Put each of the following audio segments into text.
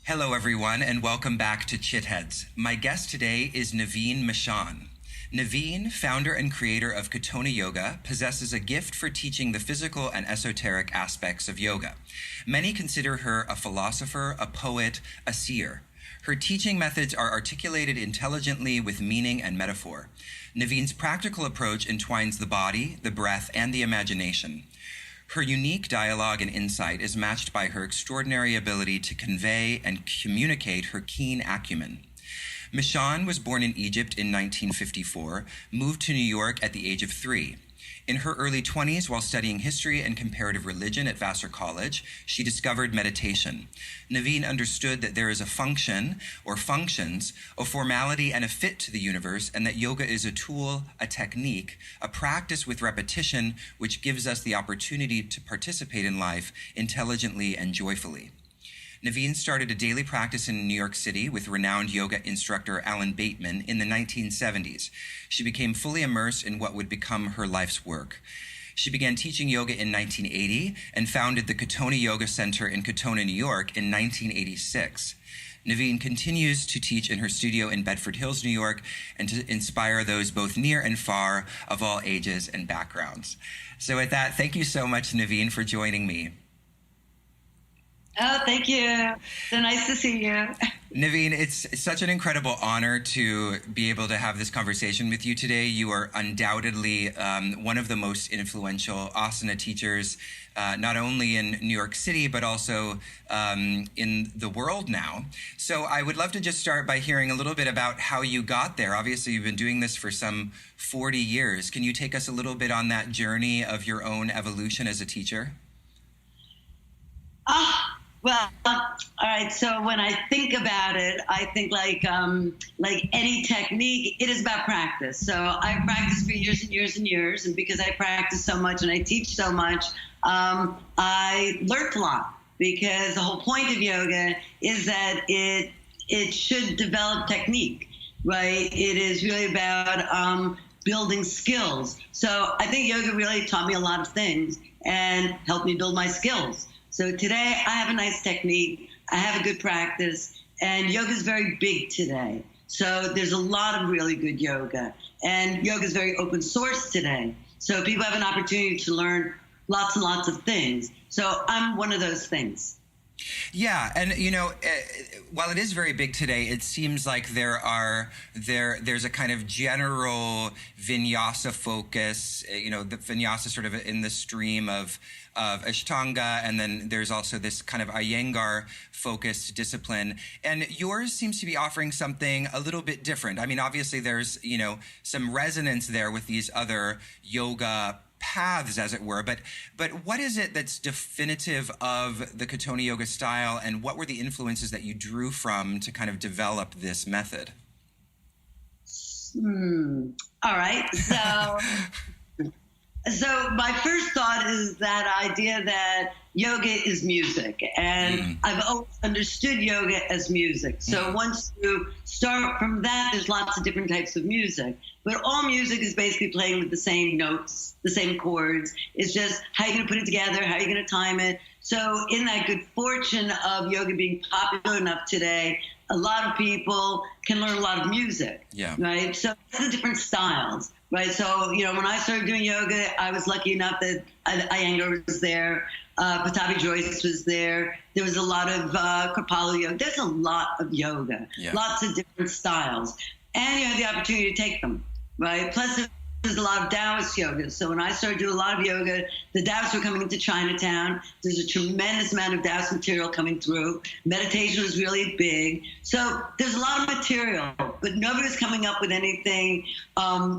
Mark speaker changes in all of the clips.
Speaker 1: Hello, everyone, and welcome back to Chitheads. My guest today is Nevine Michaan. Nevine, founder and creator of Katona Yoga, possesses a gift for teaching the physical and esoteric aspects of yoga. Many consider her a philosopher, a poet, a seer. Her teaching methods are articulated intelligently with meaning and metaphor. Nevine's practical approach entwines the body, the breath, and the imagination. Her unique dialogue and insight is matched by her extraordinary ability to convey and communicate her keen acumen. Michaan was born in Egypt in 1954, moved to New York at the age of 3. In her early 20s, while studying history and comparative religion at Vassar College, she discovered meditation. Nevine understood that there is a function, or functions, a formality and a fit to the universe, and that yoga is a tool, a technique, a practice with repetition, which gives us the opportunity to participate in life intelligently and joyfully. Nevine started a daily practice in New York City with renowned yoga instructor Alan Bateman in the 1970s. She became fully immersed in what would become her life's work. She began teaching yoga in 1980 and founded the Katona Yoga Center in Katona, New York in 1986. Nevine continues to teach in her studio in Bedford Hills, New York, and to inspire those both near and far of all ages and backgrounds. So with that, thank you so much, Nevine, for joining me.
Speaker 2: Oh, thank you. So nice to see you.
Speaker 1: Nevine, it's such an incredible honor to be able to have this conversation with you today. You are undoubtedly one of the most influential asana teachers, not only in New York City, but also in the world now. So I would love to just start by hearing a little bit about how you got there. Obviously, you've been doing this for some 40 years. Can you take us a little bit on that journey of your own evolution as a teacher?
Speaker 2: Well, all right. So when I think about it, I think like any technique, it is about practice. So I practiced for years and years and years, and because I practice so much and I teach so much, I learned a lot. Because the whole point of yoga is that it should develop technique, right? It is really about building skills. So I think yoga really taught me a lot of things and helped me build my skills. So today I have a nice technique, I have a good practice, and yoga is very big today. So there's a lot of really good yoga, and yoga is very open source today. So people have an opportunity to learn lots and lots of things. So I'm one of those things.
Speaker 1: Yeah, and while it is very big today, it seems like there's a kind of general vinyasa focus. The vinyasa sort of in the stream of Ashtanga, and then there's also this kind of Iyengar focused discipline. And yours seems to be offering something a little bit different. I mean, obviously there's some resonance there with these other yoga paths, as it were, but what is it that's definitive of the Katona Yoga style, and what were the influences that you drew from to kind of develop this method?
Speaker 2: All right, so my first thought is that idea that yoga is music, and I've always understood yoga as music. So once you start from that, there's lots of different types of music. But all music is basically playing with the same notes, the same chords. It's just how you're going to put it together, how you're going to time it. So in that good fortune of yoga being popular enough today, a lot of people can learn a lot of music, right? So it's the different styles, right? So, when I started doing yoga, I was lucky enough that Iyengar was there, Patabi Joyce was there. There was a lot of Kripalu yoga. There's a lot of yoga, lots of different styles. And you have the opportunity to take them. Right. Plus, there's a lot of Daoist yoga. So when I started doing a lot of yoga, the Daoists were coming into Chinatown. There's a tremendous amount of Daoist material coming through. Meditation was really big. So there's a lot of material, but nobody was coming up with anything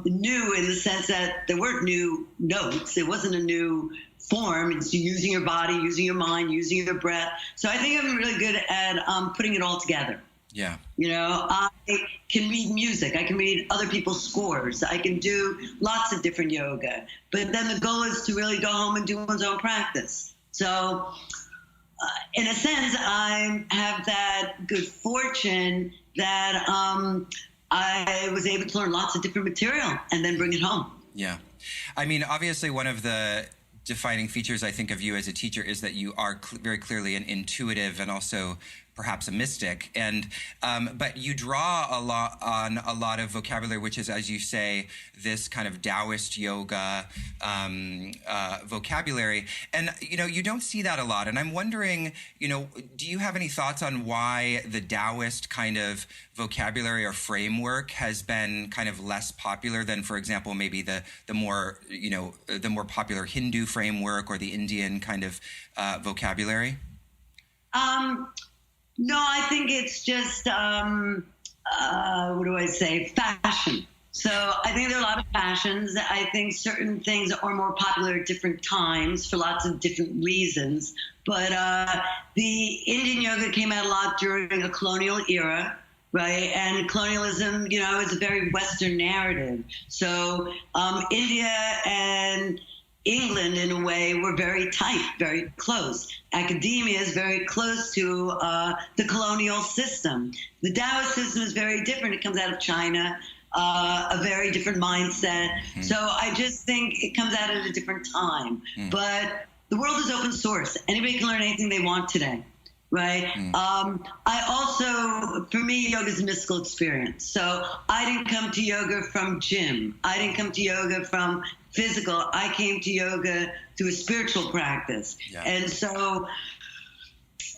Speaker 2: new in the sense that there weren't new notes. It wasn't a new form. It's using your body, using your mind, using your breath. So I think I'm really good at putting it all together.
Speaker 1: Yeah.
Speaker 2: I can read music. I can read other people's scores. I can do lots of different yoga. But then the goal is to really go home and do one's own practice. So in a sense, I have that good fortune that I was able to learn lots of different material and then bring it home.
Speaker 1: Yeah. I mean, obviously, one of the defining features, I think, of you as a teacher is that you are very clearly an intuitive and also perhaps a mystic. And but you draw a lot of vocabulary, which is, as you say, this kind of Daoist yoga vocabulary. And you don't see that a lot. And I'm wondering, do you have any thoughts on why the Daoist kind of vocabulary or framework has been kind of less popular than, for example, maybe the more popular Hindu framework or the Indian kind of vocabulary?
Speaker 2: No, I think it's just, what do I say, fashion. So I think there are a lot of fashions. I think certain things are more popular at different times for lots of different reasons. But the Indian yoga came out a lot during a colonial era, right? And colonialism, is a very Western narrative. So India and England, in a way, were very tight, very close. Academia is very close to the colonial system. The Daoist system is very different. It comes out of China, a very different mindset. Mm. So I just think it comes out at a different time. Mm. But the world is open source. Anybody can learn anything they want today, right? Mm. I also, for me, yoga is a mystical experience. So I didn't come to yoga from gym. I didn't come to yoga from physical. I came to yoga through a spiritual practice. Yeah. And so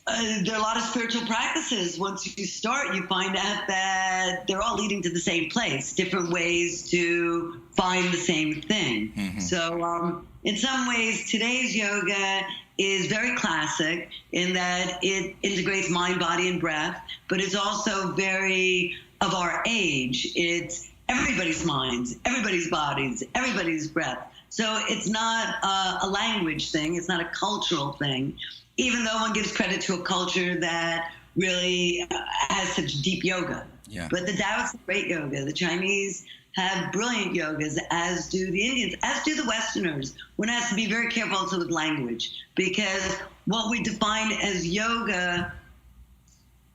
Speaker 2: there are a lot of spiritual practices. Once you start, you find out that they're all leading to the same place, different ways to find the same thing. Mm-hmm. So in some ways, today's yoga is very classic in that it integrates mind, body, and breath, but it's also very of our age. It's everybody's minds, everybody's bodies, everybody's breath. So it's not a language thing. It's not a cultural thing, even though one gives credit to a culture that really has such deep yoga. Yeah. But the Taoists have great yoga. The Chinese have brilliant yogas, as do the Indians, as do the Westerners. One has to be very careful also with language, because what we define as yoga,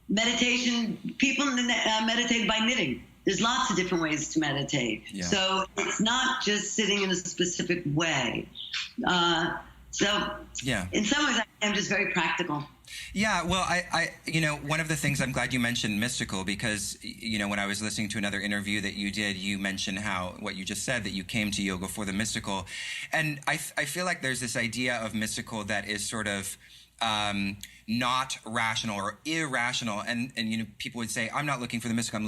Speaker 2: meditation, people meditate by knitting. There's lots of different ways to meditate. Yeah. So it's not just sitting in a specific way. So yeah. In some ways, I'm just very practical.
Speaker 1: Yeah, well, I one of the things, I'm glad you mentioned mystical, because, when I was listening to another interview that you did, you mentioned what you just said, that you came to yoga for the mystical. And I feel like there's this idea of mystical that is sort of not rational or irrational. And people would say, I'm not looking for the mystical,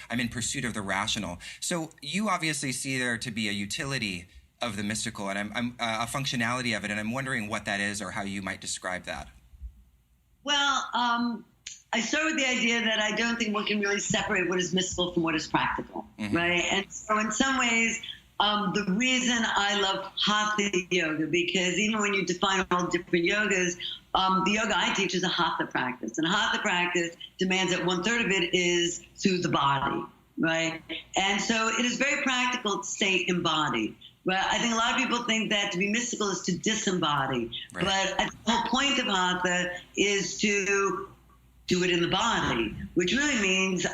Speaker 1: I'm in pursuit of the rational. So you obviously see there to be a utility of the mystical and I'm a functionality of it. And I'm wondering what that is or how you might describe that.
Speaker 2: Well, I start with the idea that I don't think one can really separate what is mystical from what is practical, mm-hmm. right? And so in some ways, the reason I love Hatha yoga, because even when you define all different yogas, the yoga I teach is a Hatha practice. And a Hatha practice demands that 1/3 of it is through the body, right? And so it is very practical to stay embodied. But I think a lot of people think that to be mystical is to disembody. Right. But the whole point of Hatha is to do it in the body, which really means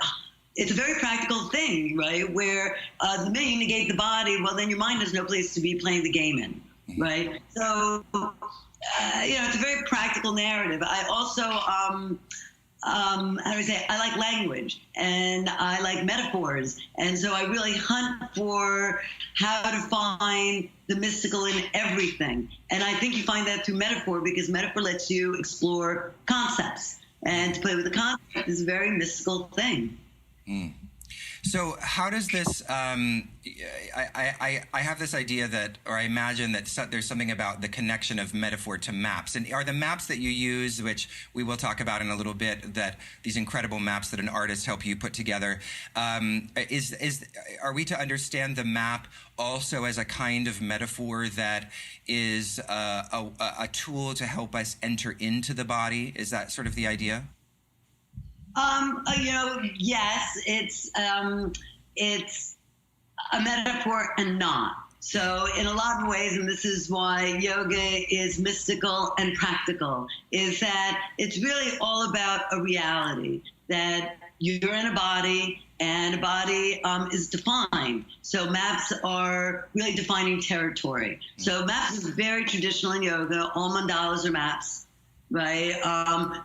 Speaker 2: it's a very practical thing, right? Where the minute you negate the body, well, then your mind has no place to be playing the game in, right? So, it's a very practical narrative. I also, I like language and I like metaphors. And so I really hunt for how to find the mystical in everything. And I think you find that through metaphor, because metaphor lets you explore concepts. And to play with the concept is a very mystical thing. Mm.
Speaker 1: So how does this, I have this idea that, or I imagine that there's something about the connection of metaphor to maps. And are the maps that you use, which we will talk about in a little bit, that these incredible maps that an artist helped you put together, are we to understand the map also as a kind of metaphor that is a tool to help us enter into the body? Is that sort of the idea? Yes, it's a metaphor and not. So in a lot of ways, and this is why yoga is mystical and practical, is that it's really all about a reality, that you're in a body and a body is defined. So maps are really defining territory. So maps is very traditional in yoga. All mandalas are maps.
Speaker 2: right?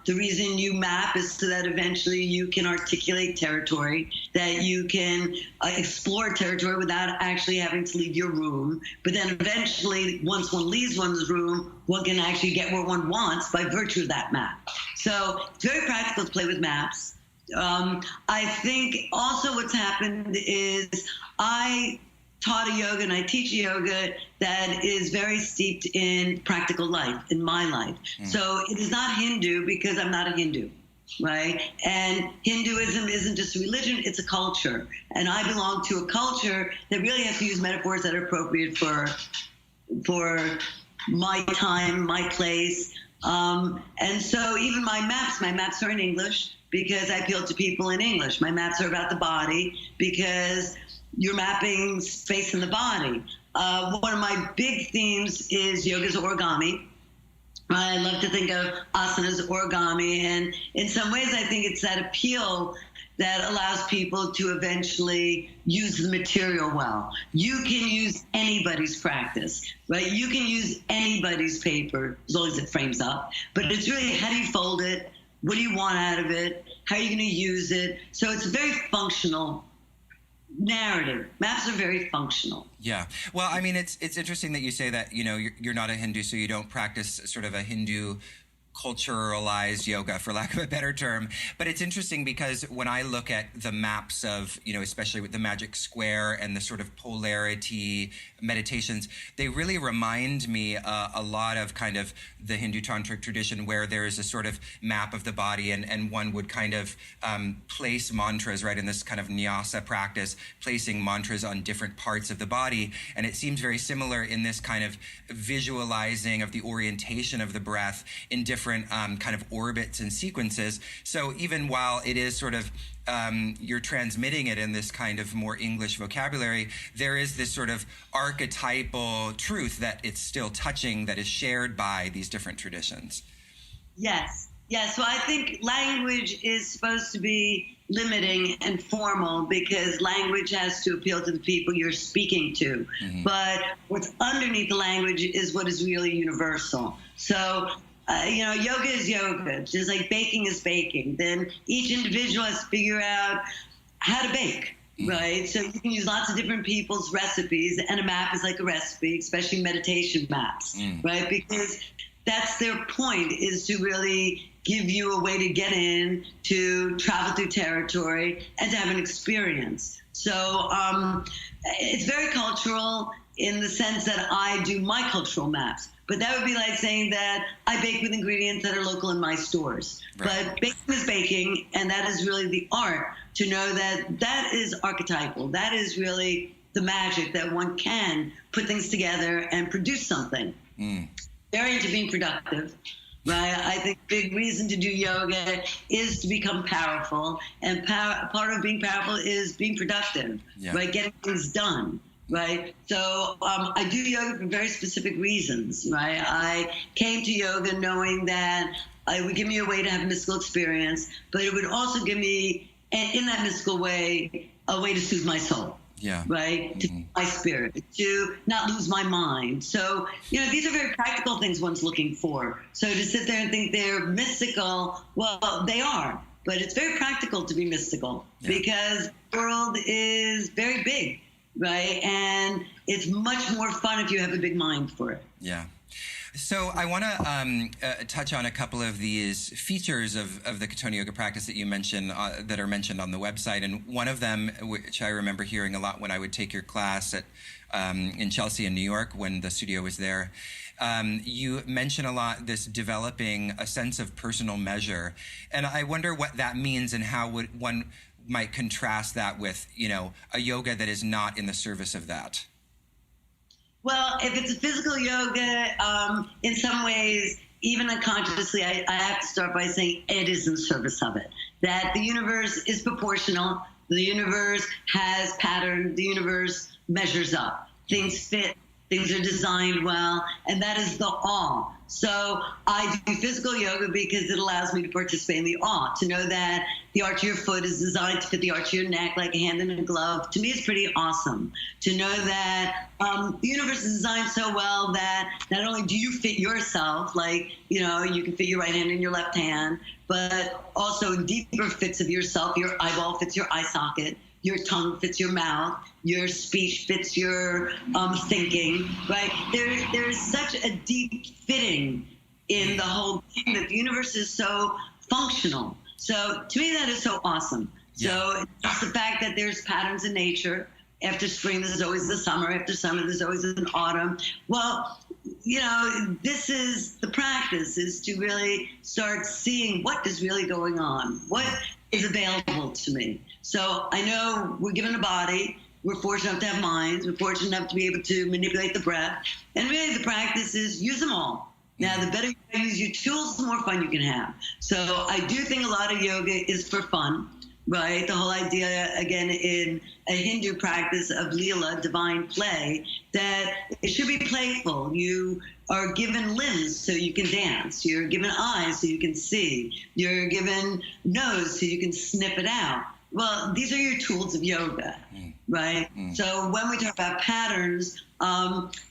Speaker 2: The reason you map is so that eventually you can articulate territory, that you can explore territory without actually having to leave your room. But then eventually, once one leaves one's room, one can actually get where one wants by virtue of that map. So it's very practical to play with maps. I think also what's happened is I taught a yoga and I teach a yoga that is very steeped in practical life, in my life. So it is not Hindu because I'm not a Hindu, right? And Hinduism isn't just a religion, it's a culture. And I belong to a culture that really has to use metaphors that are appropriate for my time, my place. And so even my maps are in English because I appeal to people in English. My maps are about the body because you're mapping space in the body. One of my big themes is yoga's origami. I love to think of asanas origami, and in some ways I think it's that appeal that allows people to eventually use the material well. You can use anybody's practice, right? You can use anybody's paper as long as it frames up, but it's really how do you fold it? What do you want out of it? How are you going to use it? So it's a very functional narrative. Maps are very functional.
Speaker 1: Yeah. Well, I mean, it's interesting that you say that, you know, you're not a Hindu, so you don't practice sort of a Hindu culturalized yoga, for lack of a better term. But it's interesting because when I look at the maps of, you know, especially with the magic square and the sort of polarity meditations, they really remind me a lot of kind of the Hindu tantric tradition, where there is a sort of map of the body, and one would kind of place mantras, right, in this kind of nyasa practice, placing mantras on different parts of the body. And it seems very similar in this kind of visualizing of the orientation of the breath in different kind of orbits and sequences. So even while it is sort of you're transmitting it in this kind of more English vocabulary, there is this sort of archetypal truth that it's still touching, that is shared by these different traditions.
Speaker 2: Yes. Yeah, so I think language is supposed to be limiting and formal because language has to appeal to the people you're speaking to. Mm-hmm. But what's underneath the language is what is really universal. So you know, yoga is yoga, just like baking is baking. Then each individual has to figure out how to bake, right? So you can use lots of different people's recipes, and a map is like a recipe, especially meditation maps, right? Because that's their point, is to really give you a way to get in, to travel through territory, and to have an experience. So it's very cultural in the sense that I do my cultural maps. But that would be like saying that I bake with ingredients that are local in my stores. Right. But baking is baking, and that is really the art, to know that that is archetypal. That is really the magic, that one can put things together and produce something. Very into being productive, right? I think the big reason to do yoga is to become powerful, and part of being powerful is being productive, right? Getting things done. Right. So I do yoga for very specific reasons. Right. I came to yoga knowing that it would give me a way to have a mystical experience, but it would also give me, in that mystical way, a way to soothe my soul. Yeah. Right. To my spirit, to not lose my mind. So, you know, these are very practical things one's looking for. So to sit there and think they're mystical, well, they are. But it's very practical to be mystical because the world is very big. Right. And it's much more fun if you have a big mind for it. Yeah.
Speaker 1: So I want to touch on a couple of these features of the Katona Yoga practice that you mentioned, that are mentioned on the website. And one of them, which I remember hearing a lot when I would take your class at in Chelsea in New York when the studio was there, you mention a lot this developing a sense of personal measure. And I wonder what that means and how would one might contrast that with, you know, a yoga that is not in the service of that.
Speaker 2: Well, if it's a physical yoga, in some ways, even unconsciously, I have to start by saying it is in service of it. That the universe is proportional, the universe has pattern, the universe measures up. Things fit things are designed well, and that is the awe. So I do physical yoga because it allows me to participate in the awe, to know that the arch of your foot is designed to fit the arch of your neck like a hand in a glove. To me, it's pretty awesome to know that the universe is designed so well that not only do you fit yourself, like, you know, you can fit your right hand in your left hand, but also deeper fits of yourself. Your eyeball fits your eye socket. Your tongue fits your mouth. Your speech fits your thinking, right? There's such a deep fitting in the whole thing that the universe is so functional. So to me, that is so awesome. Yeah. So it's the fact that there's patterns in nature. After spring, there's always the summer. After summer, there's always an autumn. Well, you know, this is the practice, is to really start seeing what is really going on, what is available to me. So I know we're given a body. We're fortunate enough to have minds. We're fortunate enough to be able to manipulate the breath. And really the practice is use them all. Now, the better you use your tools, the more fun you can have. So I do think a lot of yoga is for fun, right? The whole idea, again, in a Hindu practice of Leela, divine play, that it should be playful. You are given limbs so you can dance. You're given eyes so you can see. You're given nose so you can sniff it out. Well, these are your tools of yoga, right? So when we talk about patterns,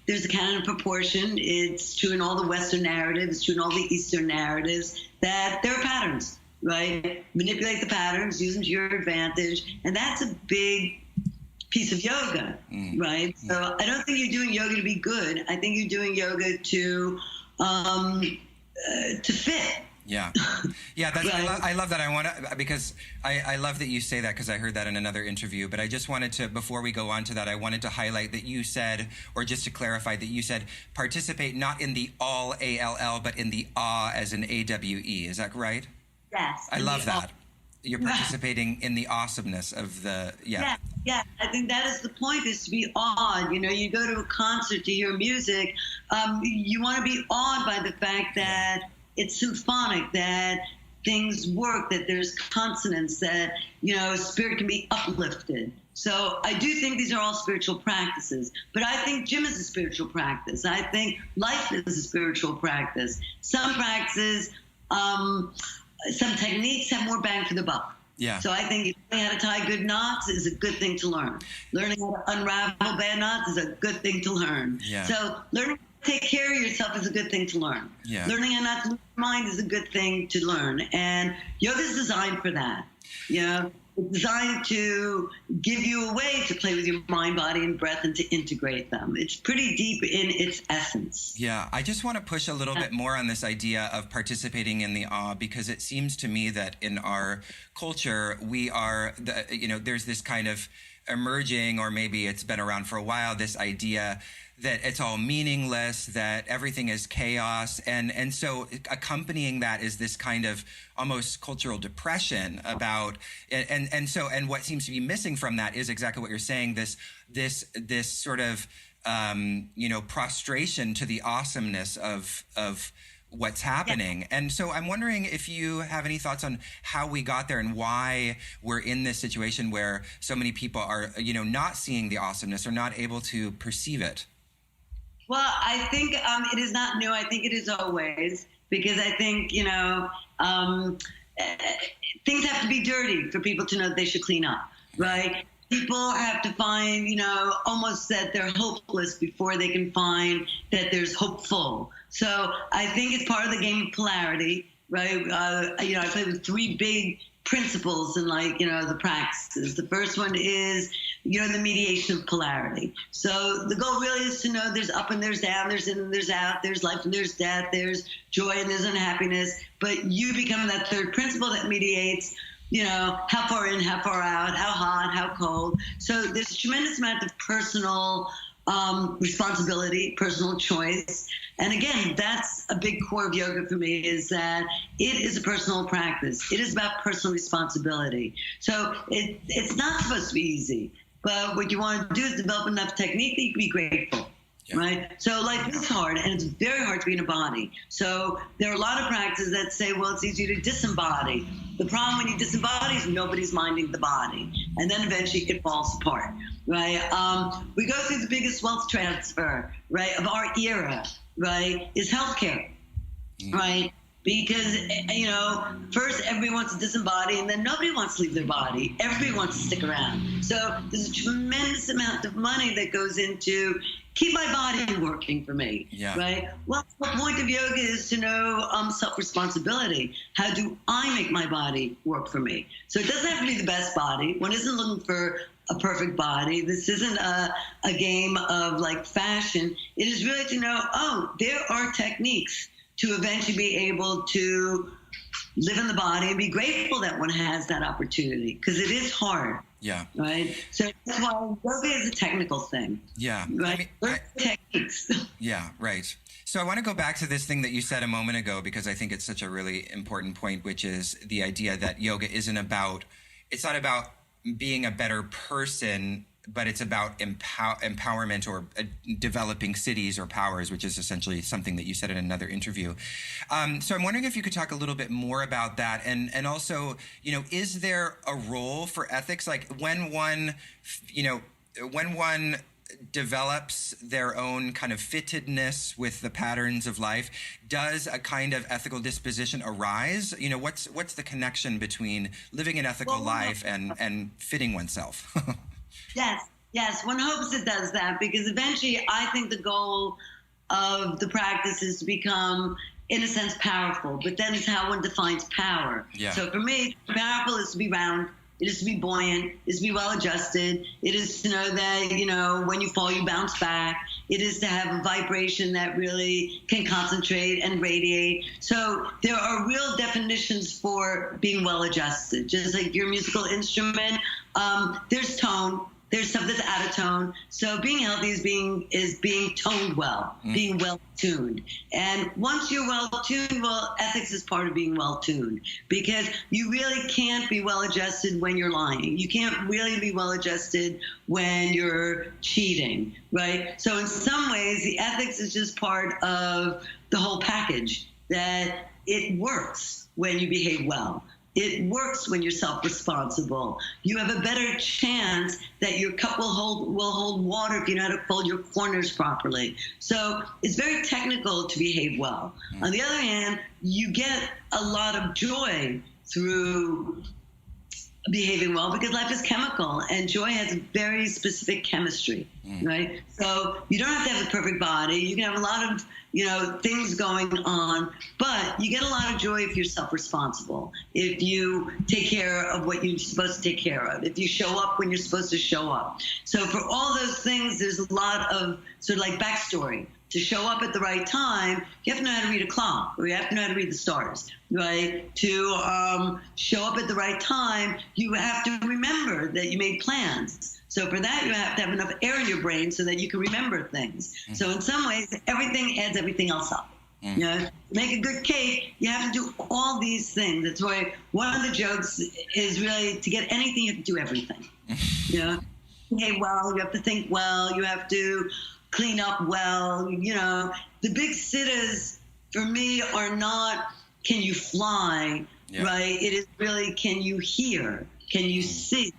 Speaker 2: there's a canon of proportion. It's true in all the Western narratives, it's true in all the Eastern narratives, that there are patterns, right? Manipulate the patterns, use them to your advantage, and that's a big piece of yoga, right? So I don't think you're doing yoga to be good. I think you're doing yoga to fit.
Speaker 1: Yeah. Yeah. That's, right. I love that. I want to, because I love that you say that, because I heard that in another interview, but I just wanted to, before we go on to that, I wanted to highlight that you said, or just to clarify that you said, participate not in the all, A-L-L, but in the awe as in A-W-E. Is that right?
Speaker 2: Yes.
Speaker 1: I love that. You're participating in the awesomeness of the,
Speaker 2: Yeah. I think that is the point, is to be awed. You know, you go to a concert to hear music, you want to be awed by the fact that it's symphonic, that things work, that there's consonance, that, you know, spirit can be uplifted. So I do think these are all spiritual practices. But I think gym is a spiritual practice. I think life is a spiritual practice. Some practices, some techniques have more bang for the buck.
Speaker 1: Yeah.
Speaker 2: So I think learning how to tie good knots is a good thing to learn. Learning how to unravel bad knots is a good thing to learn.
Speaker 1: Yeah.
Speaker 2: So learning how to take care of yourself is a good thing to learn.
Speaker 1: Yeah.
Speaker 2: Learning how not to lose your mind is a good thing to learn. And yoga is designed for that. You know, it's designed to give you a way to play with your mind, body, and breath, and to integrate them. It's pretty deep in its essence.
Speaker 1: Yeah, I just want to push a little bit more on this idea of participating in the awe, because it seems to me that in our culture, we are, there's this kind of emerging, or maybe it's been around for a while, this idea that it's all meaningless, that everything is chaos. And so accompanying that is this kind of almost cultural depression about, and what seems to be missing from that is exactly what you're saying, this sort of, prostration to the awesomeness of what's happening. Yeah. And so I'm wondering if you have any thoughts on how we got there and why we're in this situation where so many people are, not seeing the awesomeness or not able to perceive it.
Speaker 2: Well, I think it is not new. I think it is always, because I think, things have to be dirty for people to know that they should clean up, right? People have to find, almost that they're hopeless before they can find that there's hopeful. So I think it's part of the game of polarity, right? I play with three big principles in the practices. The first one is, the mediation of polarity. So the goal really is to know there's up and there's down, there's in and there's out, there's life and there's death, there's joy and there's unhappiness. But you become that third principle that mediates, how far in, how far out, how hot, how cold. So there's a tremendous amount of personal responsibility, personal choice. And again, that's a big core of yoga for me, is that it is a personal practice. It is about personal responsibility. So it's not supposed to be easy, but what you want to do is develop enough technique that you can be grateful. right? So life is hard, and it's very hard to be in a body. So there are a lot of practices that say, well, it's easier to disembody. The problem when you disembody is nobody's minding the body, and then eventually it falls apart, right? We go through the biggest wealth transfer, right, of our era, right, is healthcare, right? Because, first everybody wants to disembody, and then nobody wants to leave their body. Everybody wants to stick around. So there's a tremendous amount of money that goes into keep my body working for me, right? Well, the point of yoga is to know self-responsibility. How do I make my body work for me? So it doesn't have to be the best body. One isn't looking for a perfect body. This isn't a game of like fashion. It is really to know, there are techniques to eventually be able to live in the body and be grateful that one has that opportunity, because it is hard.
Speaker 1: Yeah.
Speaker 2: Right? So that's why yoga is a technical thing.
Speaker 1: Yeah.
Speaker 2: Right? Techniques.
Speaker 1: Yeah, right. So I want to go back to this thing that you said a moment ago, because I think it's such a really important point, which is the idea that yoga it's not about being a better person, but it's about empowerment or developing cities or powers, which is essentially something that you said in another interview. So I'm wondering if you could talk a little bit more about that. And also, is there a role for ethics? Like when one develops their own kind of fittedness with the patterns of life, does a kind of ethical disposition arise? What's the connection between living an ethical life and fitting oneself?
Speaker 2: Yes. One hopes it does that, because eventually I think the goal of the practice is to become, in a sense, powerful. But then it's how one defines power. Yeah. So for me, powerful is to be round. It is to be buoyant. It is to be well-adjusted. It is to know that, when you fall, you bounce back. It is to have a vibration that really can concentrate and radiate. So there are real definitions for being well-adjusted. Just like your musical instrument, there's tone. There's stuff that's out of tone. So being healthy is being toned well, being well tuned. And once you're well tuned, ethics is part of being well tuned, because you really can't be well adjusted when you're lying. You can't really be well adjusted when you're cheating, right? So in some ways, the ethics is just part of the whole package, that it works when you behave well. It works when you're self-responsible. You have a better chance that your cup will hold water if you know how to fold your corners properly. So it's very technical to behave well. On the other hand, you get a lot of joy through behaving well, because life is chemical and joy has a very specific chemistry, right? So you don't have to have a perfect body. You can have a lot of things going on, but you get a lot of joy if you're self-responsible, if you take care of what you're supposed to take care of, if you show up when you're supposed to show up. So for all those things, there's a lot of sort of like backstory. To show up at the right time, you have to know how to read a clock, or you have to know how to read the stars, right? To show up at the right time, you have to remember that you made plans. So for that, you have to have enough air in your brain so that you can remember things. So in some ways, everything adds everything else up. To make a good cake, you have to do all these things. That's why one of the jokes is really, to get anything, you have to do everything. Behave well, you have to think well, you have to clean up well. The big siddhas for me are not, can you fly, right? It is really, can you hear? Can you see?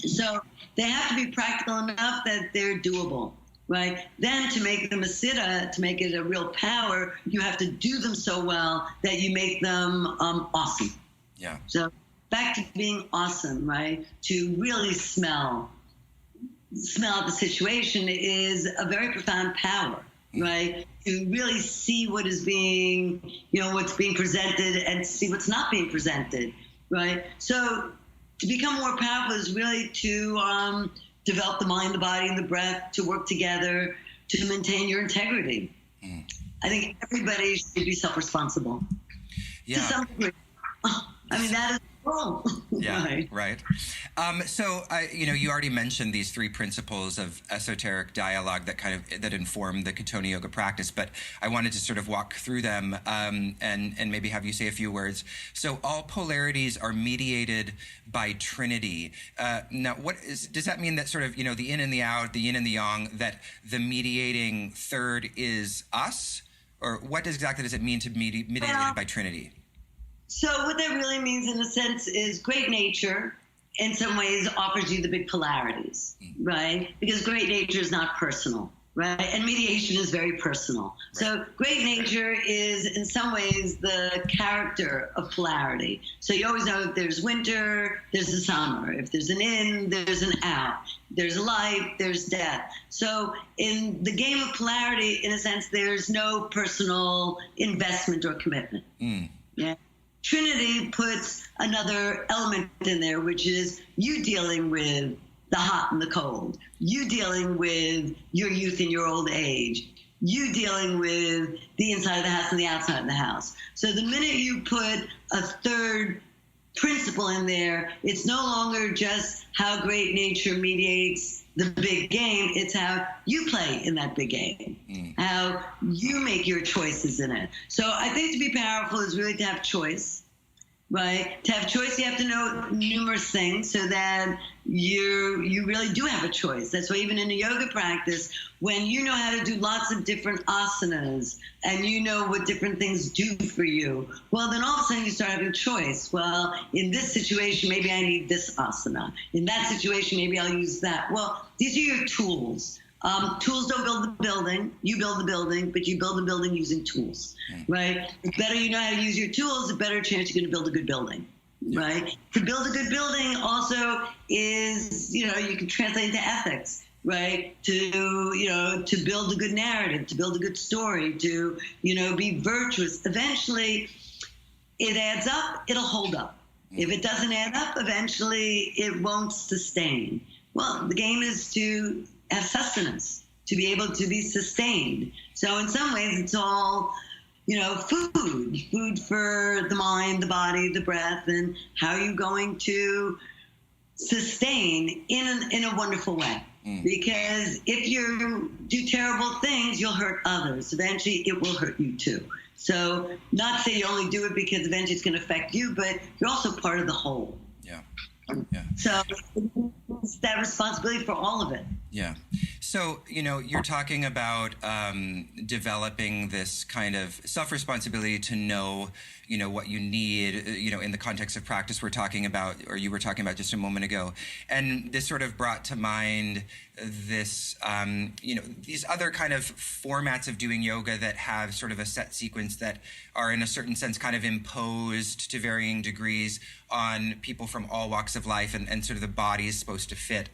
Speaker 2: So they have to be practical enough that they're doable, right? Then to make them a siddha, to make it a real power, you have to do them so well that you make them awesome. Yeah. So back to being awesome, right? To really smell the situation is a very profound power, right? To really see what is being, what's being presented, and see what's not being presented, right? So to become more powerful is really to develop the mind, the body, and the breath to work together to maintain your integrity. I think everybody should be self-responsible to some degree. I mean, that is Oh,
Speaker 1: Yeah, right. So, you already mentioned these three principles of esoteric dialogue that inform the Katona Yoga practice, but I wanted to sort of walk through them and maybe have you say a few words. So, all polarities are mediated by Trinity. Now, does that mean that sort of, the in and the out, the yin and the yang, that the mediating third is us? Or what exactly does it mean to be mediated by Trinity?
Speaker 2: So what that really means, in a sense, is great nature, in some ways, offers you the big polarities, right? Because great nature is not personal, right? And mediation is very personal. Right. So great nature is, in some ways, the character of polarity. So you always know if there's winter, there's the summer. If there's an in, there's an out. There's life, there's death. So in the game of polarity, in a sense, there's no personal investment or commitment. Yeah. Trinity puts another element in there, which is you dealing with the hot and the cold, you dealing with your youth and your old age, you dealing with the inside of the house and the outside of the house. So the minute you put a third principle in there, it's no longer just how great nature mediates the big game, it's how you play in that big game, how you make your choices in it. So I think to be powerful is really to have choice, right? To have choice, you have to know numerous things so that you really do have a choice. That's why even in a yoga practice, when you know how to do lots of different asanas and you know what different things do for you, well, then all of a sudden you start having choice. Well, in this situation, maybe I need this asana. In that situation, maybe I'll use that. Well, these are your tools. Tools don't build the building. You build the building, but you build the building using tools, right? The better you know how to use your tools, the better chance you're going to build a good building. Right? To build a good building also is, you can translate into ethics, right? To build a good narrative, to build a good story, to, be virtuous. Eventually, it adds up, it'll hold up. If it doesn't add up, eventually it won't sustain. Well, the game is to have sustenance, to be able to be sustained. So in some ways, it's all food for the mind, the body, the breath, and how are you going to sustain in a wonderful way. Because if you do terrible things, you'll hurt others. Eventually, it will hurt you too. So not to say you only do it because eventually it's going to affect you, but you're also part of the whole.
Speaker 1: Yeah.
Speaker 2: So it's that responsibility for all of it.
Speaker 1: Yeah. So, you're talking about developing this kind of self-responsibility to know, what you need, in the context of practice we're talking about, or you were talking about just a moment ago. And this sort of brought to mind this, these other kind of formats of doing yoga that have sort of a set sequence that are in a certain sense kind of imposed to varying degrees on people from all walks of life, and sort of the body is supposed to fit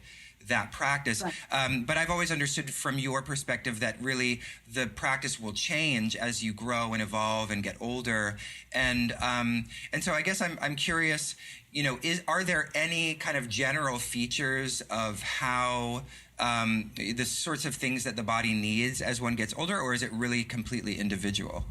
Speaker 1: that practice. Right. But I've always understood from your perspective that really the practice will change as you grow and evolve and get older. And so I guess I'm curious, are there any kind of general features of how the sorts of things that the body needs as one gets older, or is it really completely individual?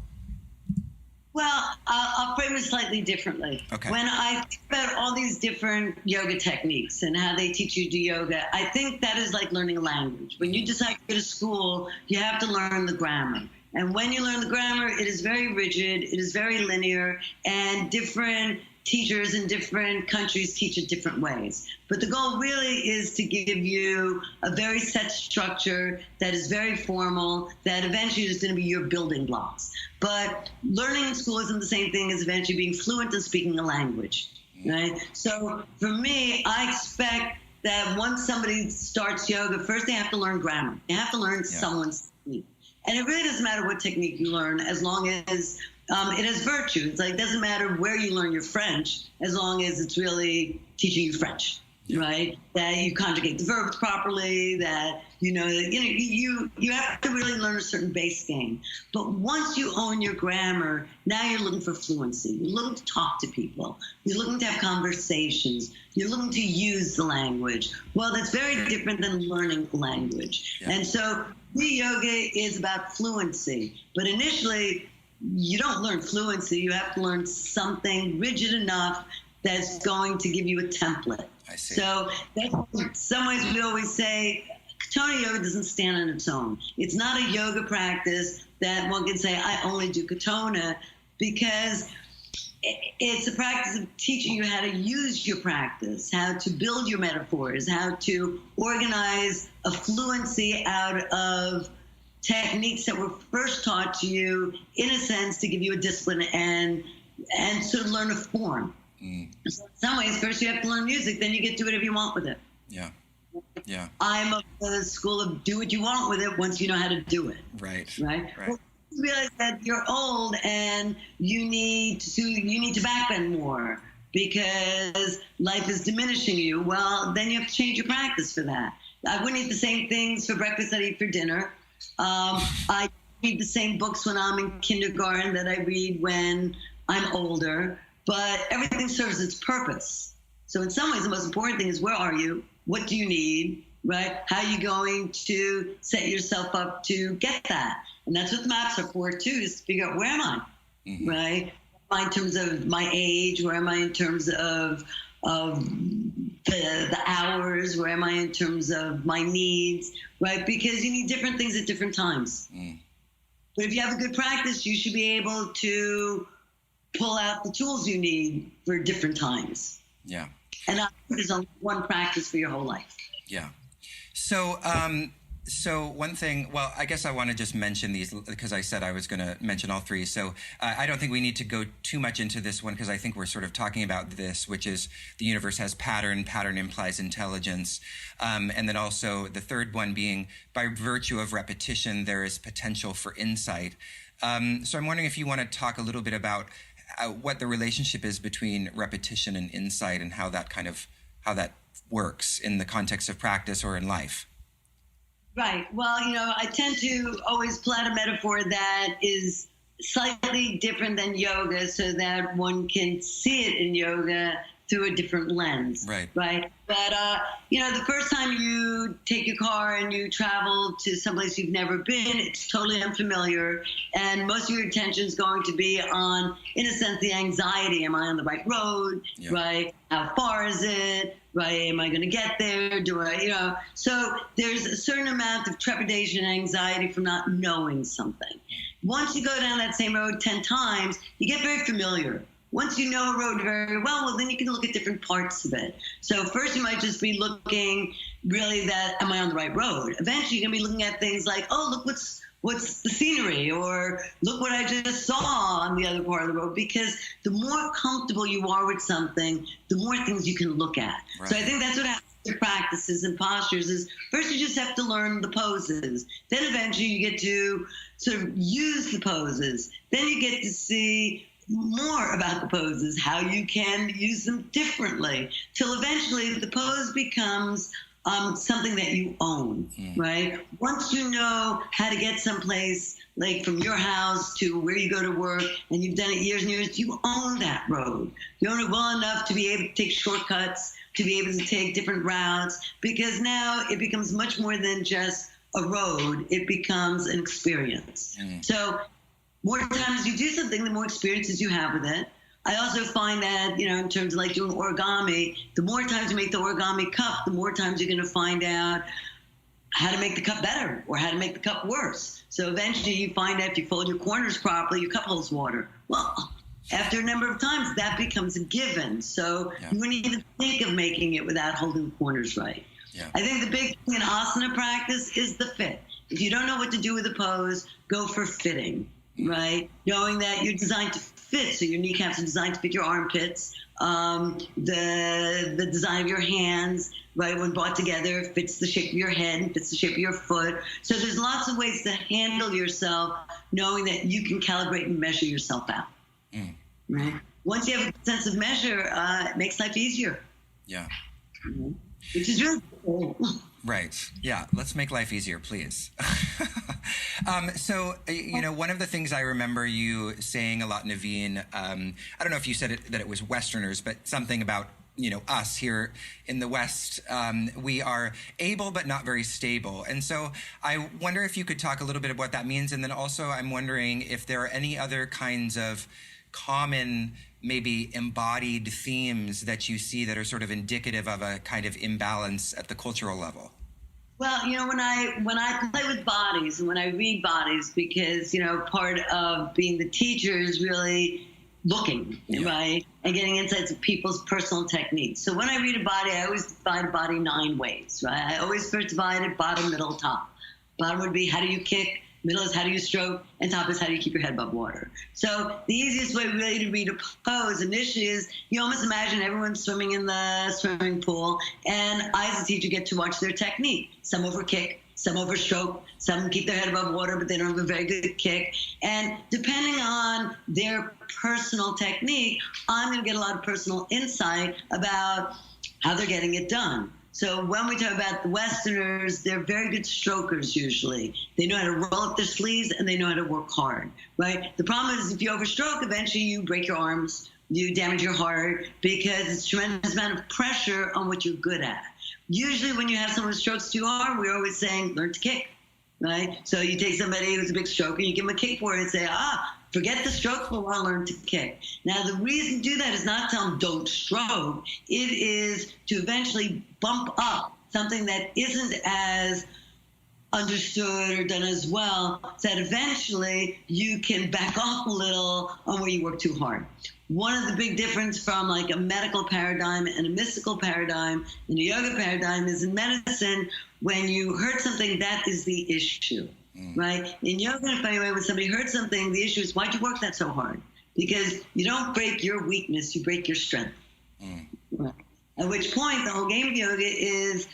Speaker 2: Well, I'll frame it slightly differently.
Speaker 1: Okay.
Speaker 2: When I think about all these different yoga techniques and how they teach you to do yoga, I think that is like learning a language. When you decide to go to school, you have to learn the grammar. And when you learn the grammar, it is very rigid, it is very linear, and different teachers in different countries teach it different ways. But the goal really is to give you a very set structure that is very formal, that eventually is going to be your building blocks. But learning in school isn't the same thing as eventually being fluent in speaking a language, right? So for me, I expect that once somebody starts yoga, first they have to learn grammar. They have to learn someone's technique. And it really doesn't matter what technique you learn as long as it has virtue. It's like, it doesn't matter where you learn your French as long as it's really teaching you French, right? That you conjugate the verbs properly, that you have to really learn a certain base game. But once you own your grammar, now you're looking for fluency. You're looking to talk to people. You're looking to have conversations. You're looking to use the language. Well, that's very different than learning the language. Yeah. And so the yoga is about fluency. But initially, you don't learn fluency. You have to learn something rigid enough that's going to give you a template.
Speaker 1: I see.
Speaker 2: So that's, in some ways we always say Katona yoga doesn't stand on its own. It's not a yoga practice that one can say, I only do Katona, because it's a practice of teaching you how to use your practice, how to build your metaphors, how to organize a fluency out of techniques that were first taught to you, in a sense, to give you a discipline and sort of learn a form. So in some ways, first you have to learn music, then you get to do whatever you want with it.
Speaker 1: Yeah. Yeah.
Speaker 2: I'm of the school of do what you want with it once you know how to do it.
Speaker 1: Right.
Speaker 2: Well, you realize that you're old and you need to backbend more because life is diminishing you. Well, then you have to change your practice for that. I wouldn't eat the same things for breakfast that I eat for dinner. I read the same books when I'm in kindergarten that I read when I'm older, but everything serves its purpose. So in some ways, the most important thing is, where are you? What do you need? Right? How are you going to set yourself up to get that? And that's what the maps are for, too, is to figure out, where am I? Mm-hmm. Right? Where am I in terms of my age? Where am I in terms of the hours? Where am I in terms of my needs? Right? Because you need different things at different times. Mm. But if you have a good practice, you should be able to pull out the tools you need for different times.
Speaker 1: Yeah.
Speaker 2: And there's only one practice for your whole life.
Speaker 1: Yeah. So, so one thing, well, I guess I want to just mention these because I said I was going to mention all three. So I don't think we need to go too much into this one because I think we're sort of talking about this, which is the universe has pattern implies intelligence. And then also the third one being, by virtue of repetition, there is potential for insight. So I'm wondering if you want to talk a little bit about what the relationship is between repetition and insight and how that works in the context of practice or in life.
Speaker 2: Right. Well, I tend to always pull out a metaphor that is slightly different than yoga so that one can see it in yoga through a different lens. Right. Right. But, the first time you take your car and you travel to someplace you've never been, it's totally unfamiliar. And most of your attention is going to be on, in a sense, the anxiety. Am I on the right road? Yeah. Right. How far is it? Right? Am I going to get there? So there's a certain amount of trepidation and anxiety from not knowing something. Once you go down that same road 10 times, you get very familiar. Once you know a road very well, then you can look at different parts of it. So first you might just be looking really that, am I on the right road? Eventually you're going to be looking at things like, oh, look what's the scenery, or look what I just saw on the other part of the road, because the more comfortable you are with something, the more things you can look at. Right. So I think that's what happens with practices and postures is first you just have to learn the poses. Then eventually you get to sort of use the poses. Then you get to see more about the poses, how you can use them differently, till eventually the pose becomes something that you own, right? Once you know how to get someplace, like from your house to where you go to work, and you've done it years and years, you own that road. You own it well enough to be able to take shortcuts, to be able to take different routes, because now it becomes much more than just a road. It becomes an experience. So more times you do something, the more experiences you have with it. I also find that, in terms of like doing origami, the more times you make the origami cup, the more times you're going to find out how to make the cup better or how to make the cup worse. So eventually you find out if you fold your corners properly, your cup holds water. Well, after a number of times, that becomes a given. So you wouldn't even think of making it without holding the corners right. Yeah. I think the big thing in asana practice is the fit. If you don't know what to do with a pose, go for fitting, right? Knowing that you're designed to fit, so your kneecaps are designed to fit your armpits. The design of your hands, right, when brought together, fits the shape of your head and fits the shape of your foot. So there's lots of ways to handle yourself, knowing that you can calibrate and measure yourself out. Right? Once you have a sense of measure, it makes life easier.
Speaker 1: Yeah.
Speaker 2: Which is really cool.
Speaker 1: Right. Yeah. Let's make life easier, please. So, one of the things I remember you saying a lot, Nevine, I don't know if you said it, that it was Westerners, but something about, us here in the West, we are able but not very stable. And so I wonder if you could talk a little bit about what that means. And then also I'm wondering if there are any other kinds of common maybe embodied themes that you see that are sort of indicative of a kind of imbalance at the cultural level?
Speaker 2: Well, when I play with bodies and when I read bodies, because, part of being the teacher is really looking, right, and getting insights of people's personal techniques. So when I read a body, I always divide a body 9 ways, right? I always first divide it bottom, middle, top. Bottom would be how do you kick, middle is how do you stroke, and top is how do you keep your head above water. So the easiest way really to read a pose initially is you almost imagine everyone's swimming in the swimming pool, and I as a teacher get to watch their technique. Some over kick, some over stroke, some keep their head above water, but they don't have a very good kick. And depending on their personal technique, I'm going to get a lot of personal insight about how they're getting it done. So when we talk about the Westerners, they're very good strokers usually. They know how to roll up their sleeves and they know how to work hard, right? The problem is if you overstroke, eventually you break your arms, you damage your heart because it's a tremendous amount of pressure on what you're good at. Usually when you have someone who strokes too hard, we're always saying, learn to kick, right? So you take somebody who's a big stroker, you give them a kick for it and say, forget the stroke, but we'll learn to kick. Now, the reason to do that is not tell them don't stroke. It is to eventually bump up something that isn't as understood or done as well, so that eventually you can back off a little on where you work too hard. One of the big difference from like a medical paradigm and a mystical paradigm and a yoga paradigm is in medicine, when you hurt something, that is the issue. Right? In yoga, in a funny way, when somebody hurts something, the issue is, why'd you work that so hard? Because you don't break your weakness, you break your strength. Right. At which point, the whole game of yoga is,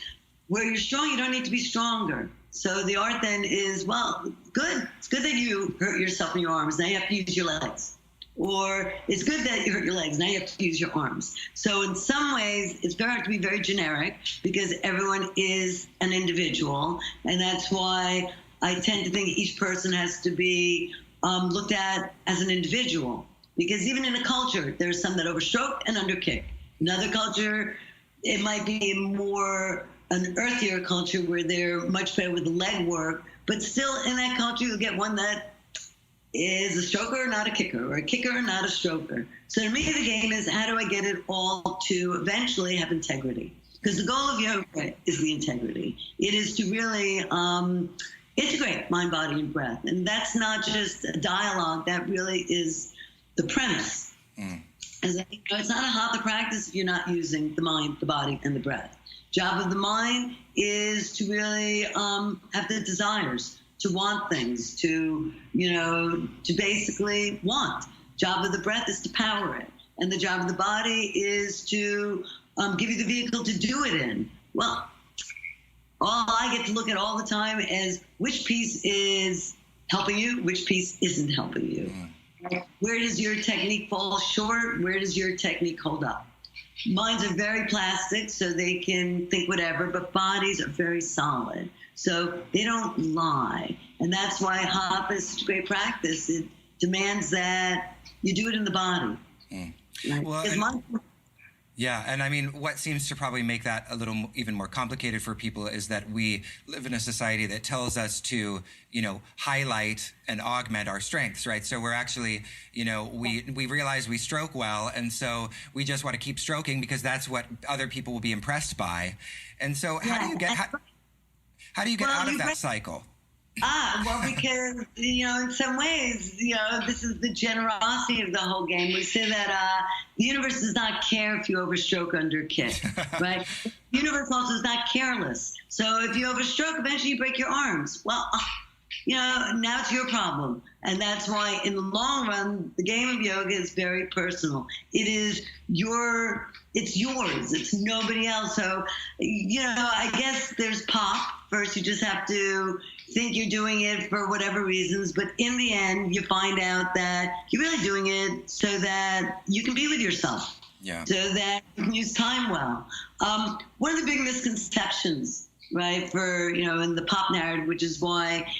Speaker 2: where you're strong, you don't need to be stronger. So the art then is, well, good. It's good that you hurt yourself in your arms. Now you have to use your legs. Or it's good that you hurt your legs. Now you have to use your arms. So in some ways, it's very hard to be very generic because everyone is an individual. And that's why I tend to think each person has to be looked at as an individual. Because even in a culture, there's some that overstroke and underkick. Another culture, it might be more an earthier culture where they're much better with the leg work. But still in that culture, you'll get one that is a stroker, not a kicker, or a kicker, not a stroker. So to me, the game is, how do I get it all to eventually have integrity? Because the goal of yoga is the integrity. It is to really integrate mind, body, and breath. And that's not just a dialogue. That really is the premise. As it's not a hatha practice if you're not using the mind, the body, and the breath. Job of the mind is to really have the desires, to want things, to basically want. Job of the breath is to power it. And the job of the body is to give you the vehicle to do it in. Well, all I get to look at all the time is which piece is helping you, which piece isn't helping you. Where does your technique fall short? Where does your technique hold up? Minds are very plastic, so they can think whatever, but bodies are very solid. So they don't lie. And that's why hatha is such a great practice. It demands that you do it in the body. Right?
Speaker 1: Well, yeah, and I mean, what seems to probably make that a little even more complicated for people is that we live in a society that tells us to, highlight and augment our strengths, right? So we're actually, we realize we stroke well, and so we just want to keep stroking because that's what other people will be impressed by. And so how do you get out of that cycle?
Speaker 2: Because, in some ways, this is the generosity of the whole game. We say that the universe does not care if you overstroke under kick, right? The universe also is not careless. So if you overstroke, eventually you break your arms. Well, now it's your problem. And that's why in the long run, the game of yoga is very personal. It's yours. It's nobody else. So, I guess there's pop. First, you just have to think you're doing it for whatever reasons. But in the end, you find out that you're really doing it so that you can be with yourself.
Speaker 1: Yeah.
Speaker 2: So that you can use time well. One of the big misconceptions, right, for, in the pop narrative, which is why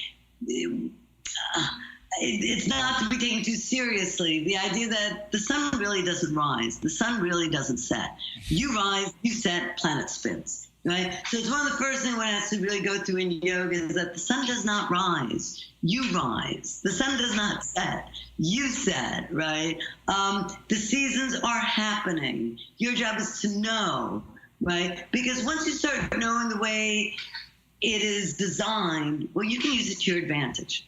Speaker 2: it's not to be taken too seriously. The idea that the sun really doesn't rise. The sun really doesn't set. You rise, you set, planet spins. right? So it's one of the first things one has to really go through in yoga is that the sun does not rise. You rise. The sun does not set. You set, right? The seasons are happening. Your job is to know, right? Because once you start knowing the way it is designed, well, you can use it to your advantage.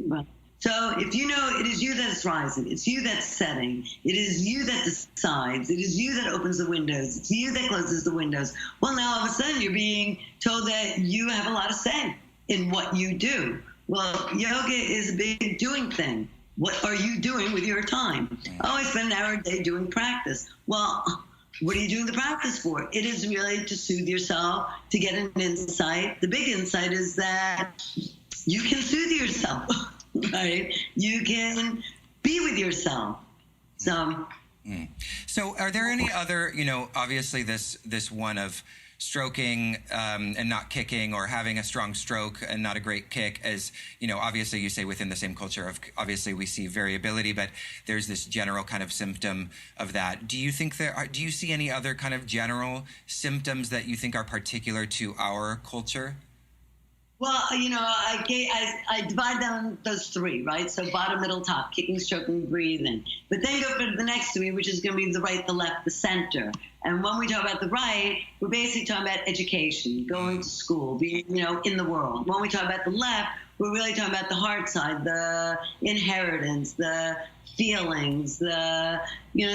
Speaker 2: Right? So if you know it is you that's rising, it's you that's setting, it is you that decides, it is you that opens the windows, it's you that closes the windows. Well, now all of a sudden you're being told that you have a lot of say in what you do. Well, yoga is a big doing thing. What are you doing with your time? Oh, I spend an hour a day doing practice. Well, what are you doing the practice for? It is really to soothe yourself, to get an insight. The big insight is that you can soothe yourself. Right? You can be with yourself. So
Speaker 1: are there any other, obviously this one of stroking and not kicking, or having a strong stroke and not a great kick, as, obviously you say within the same culture of, obviously we see variability, but there's this general kind of symptom of that. Do you think do you see any other kind of general symptoms that you think are particular to our culture?
Speaker 2: Well, I divide down those three, right? So bottom, middle, top, kicking, stroking, breathing. But then go for the next three, which is going to be the right, the left, the center. And when we talk about the right, we're basically talking about education, going to school, being, in the world. When we talk about the left, we're really talking about the heart side, the inheritance, the feelings, the,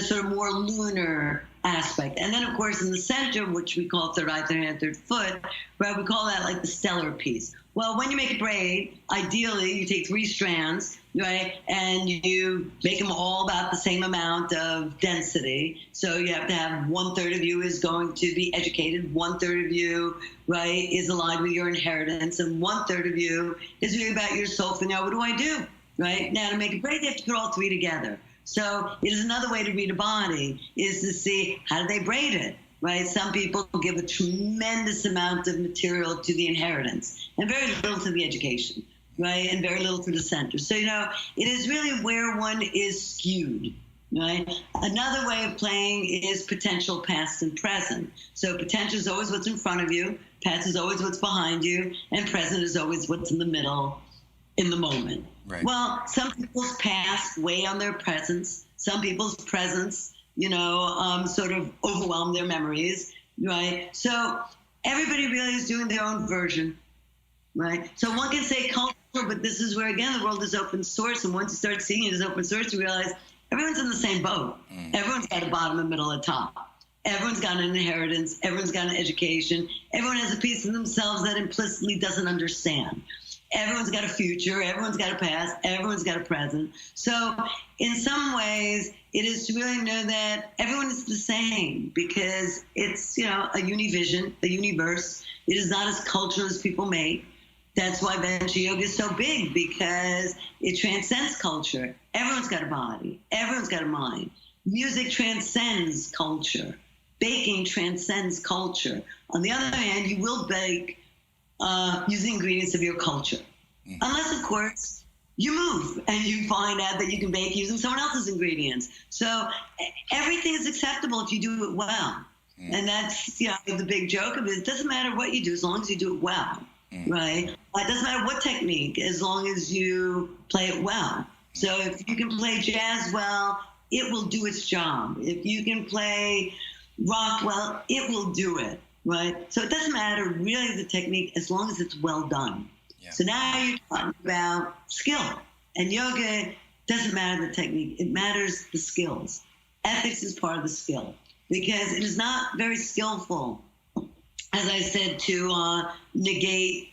Speaker 2: sort of more lunar aspect. And then, of course, in the center, which we call third eye, third hand, third foot, right, we call that like the stellar piece. Well, when you make a braid, ideally, you take 3 strands, right, and you make them all about the same amount of density. So you have to have 1/3 of you is going to be educated, 1/3 of you, right, is aligned with your inheritance, and 1/3 of you is really about your soul. And now, what do I do, right? Now, to make a braid, you have to put all 3 together. So it is another way to read a body, is to see how do they braid it, right? Some people give a tremendous amount of material to the inheritance and very little to the education, right? And very little to the center. So, it is really where one is skewed, right? Another way of playing is potential, past, and present. So potential is always what's in front of you, past is always what's behind you, and present is always what's in the middle in the moment.
Speaker 1: Right.
Speaker 2: Well, some people's past weigh on their presence. Some people's presence, sort of overwhelm their memories, right? So everybody really is doing their own version, right? So one can say culture, but this is where, again, the world is open source. And once you start seeing it as open source, you realize everyone's in the same boat. Everyone's got a bottom, a middle, a top. Everyone's got an inheritance. Everyone's got an education. Everyone has a piece of themselves that implicitly doesn't understand. Everyone's got a future, everyone's got a past, everyone's got a present. So in some ways, it is to really know that everyone is the same, because it's, a univision, a universe. It is not as cultural as people make. That's why Venture Yoga is so big, because it transcends culture. Everyone's got a body. Everyone's got a mind. Music transcends culture. Baking transcends culture. On the other hand, you will bake using ingredients of your culture. Unless, of course, you move and you find out that you can bake using someone else's ingredients. So everything is acceptable if you do it well. And that's, the big joke of it. It doesn't matter what you do as long as you do it well, right? It doesn't matter what technique as long as you play it well. So if you can play jazz well, it will do its job. If you can play rock well, it will do it. Right? So it doesn't matter really the technique as long as it's well done. Yeah. So now you're talking about skill. And yoga doesn't matter the technique. It matters the skills. Ethics is part of the skill, because it is not very skillful, as I said, to negate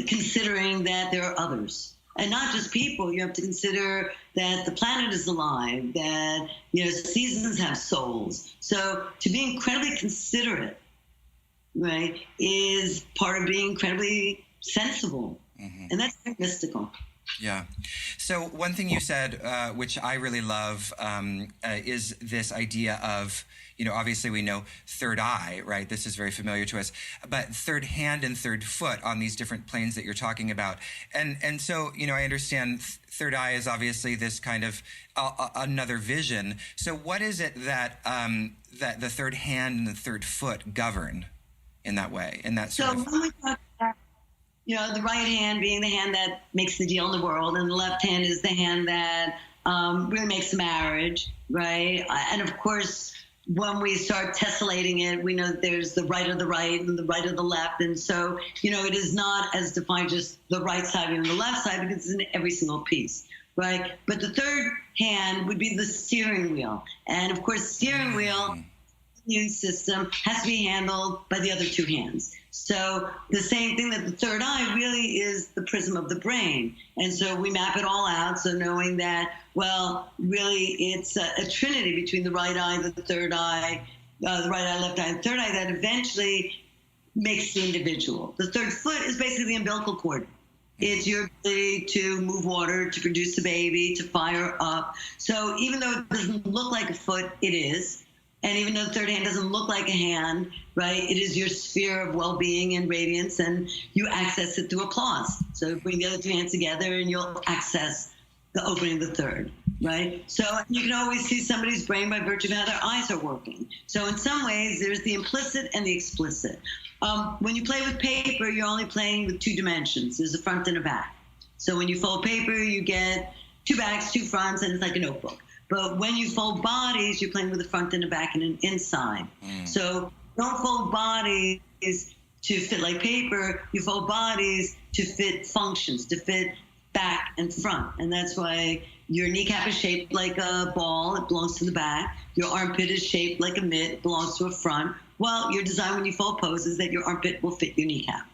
Speaker 2: considering that there are others. And not just people. You have to consider that the planet is alive, that seasons have souls. So to be incredibly considerate, right, is part of being incredibly sensible. And that's very mystical.
Speaker 1: Yeah. So one thing you said, which I really love, is this idea of, obviously we know third eye, right? This is very familiar to us, but third hand and third foot on these different planes that you're talking about. And so, I understand third eye is obviously this kind of another vision. So what is it that, that the third hand and the third foot govern? in that way, in that
Speaker 2: So
Speaker 1: sort of...
Speaker 2: when we talk about, the right hand being the hand that makes the deal in the world, and the left hand is the hand that really makes the marriage, right? And of course, when we start tessellating it, we know that there's the right of the right and the right of the left. And so, it is not as defined just the right side and the left side, because it's in every single piece, right? But the third hand would be the steering wheel. And of course, steering wheel, immune system, has to be handled by the other two hands. So the same thing, that the third eye really is the prism of the brain. And so we map it all out. So knowing that, well, really it's a trinity between the right eye, the third eye, the right eye, left eye, and third eye, that eventually makes the individual. The third foot is basically the umbilical cord. It's your ability to move water, to produce a baby, to fire up. So even though it doesn't look like a foot, it is. And even though the third hand doesn't look like a hand, right, it is your sphere of well-being and radiance, and you access it through applause. So bring the other two hands together and you'll access the opening of the third, right? So you can always see somebody's brain by virtue of how their eyes are working. So in some ways, there's the implicit and the explicit. When you play with paper, you're only playing with two dimensions. There's a front and a back. So when you fold paper, you get two backs, two fronts, and it's like a notebook. But when you fold bodies, you're playing with a front and a back and an inside. So don't fold bodies to fit like paper. You fold bodies to fit functions, to fit back and front. And that's why your kneecap is shaped like a ball. It belongs to the back. Your armpit is shaped like a mitt. It belongs to a front. Well, your design when you fold pose is that your armpit will fit your kneecap,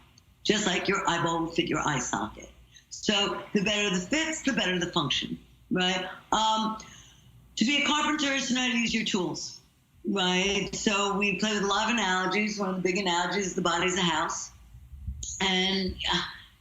Speaker 2: just like your eyeball will fit your eye socket. So the better the fits, the better the function, right? To be a carpenter is to know how to use your tools, right? So we play with a lot of analogies. One of the big analogies is the body's a house. And,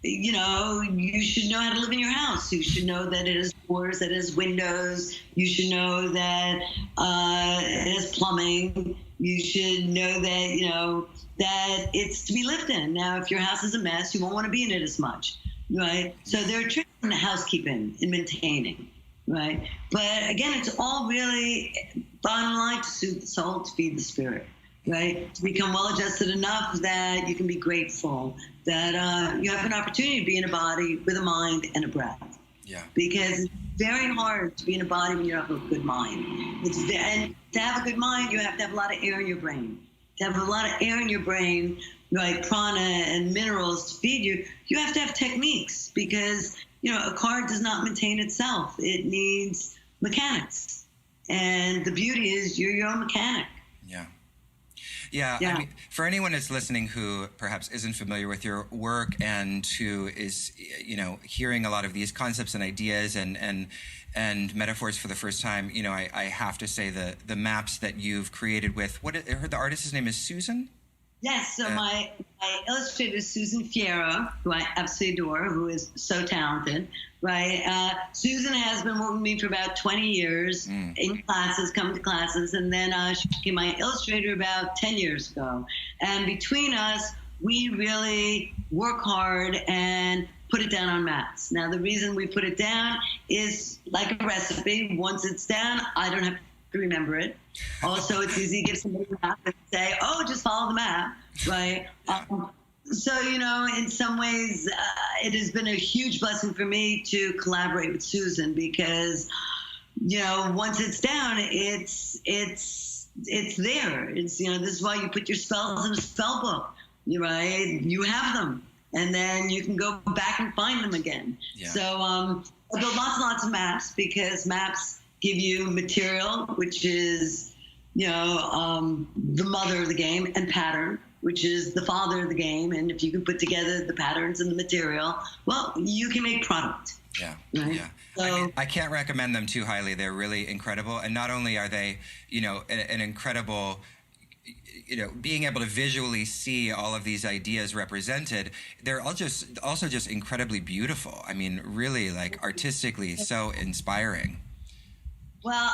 Speaker 2: you should know how to live in your house. You should know that it has doors, that it has windows. You should know that it has plumbing. You should know that, that it's to be lived in. Now, if your house is a mess, you won't want to be in it as much, right? So there are tricks in housekeeping, in maintaining. Right. But again, it's all really bottom line to soothe the soul, to feed the spirit, right? To become well adjusted enough that you can be grateful, that you have an opportunity to be in a body with a mind and a breath. Yeah. Because it's very hard to be in a body when you don't have a good mind. And to have a good mind, you have to have a lot of air in your brain. To have a lot of air in your brain, like prana and minerals to feed you, you have to have techniques, because a car does not maintain itself. It needs mechanics. And the beauty is you're your own mechanic.
Speaker 1: Yeah. I mean, for anyone that's listening who perhaps isn't familiar with your work and who is, hearing a lot of these concepts and ideas and metaphors for the first time, I have to say the maps that you've created with, I heard the artist's name is Susan?
Speaker 2: Yes, so my illustrator is Susan Fierro, who I absolutely adore, who is so talented, right? Susan has been working with me for about 20 years in classes, coming to classes, and then she became my illustrator about 10 years ago. And between us, we really work hard and put it down on maps. Now, the reason we put it down is like a recipe. Once it's down, I don't have to remember it. Also, it's easy to give somebody a map and say, oh, just follow the map, right? So, in some ways, it has been a huge blessing for me to collaborate with Susan, because, once it's down, it's there. It's, this is why you put your spells in a spell book, right? You have them, and then you can go back and find them again. Yeah. So I built lots and lots of maps, because maps give you material, which is, the mother of the game, and pattern, which is the father of the game. And if you can put together the patterns and the material, well, you can make product. Yeah, right? Yeah.
Speaker 1: So, I can't recommend them too highly. They're really incredible. And not only are they, an incredible, being able to visually see all of these ideas represented, they're also just incredibly beautiful. I mean, really, like, artistically so inspiring.
Speaker 2: Well,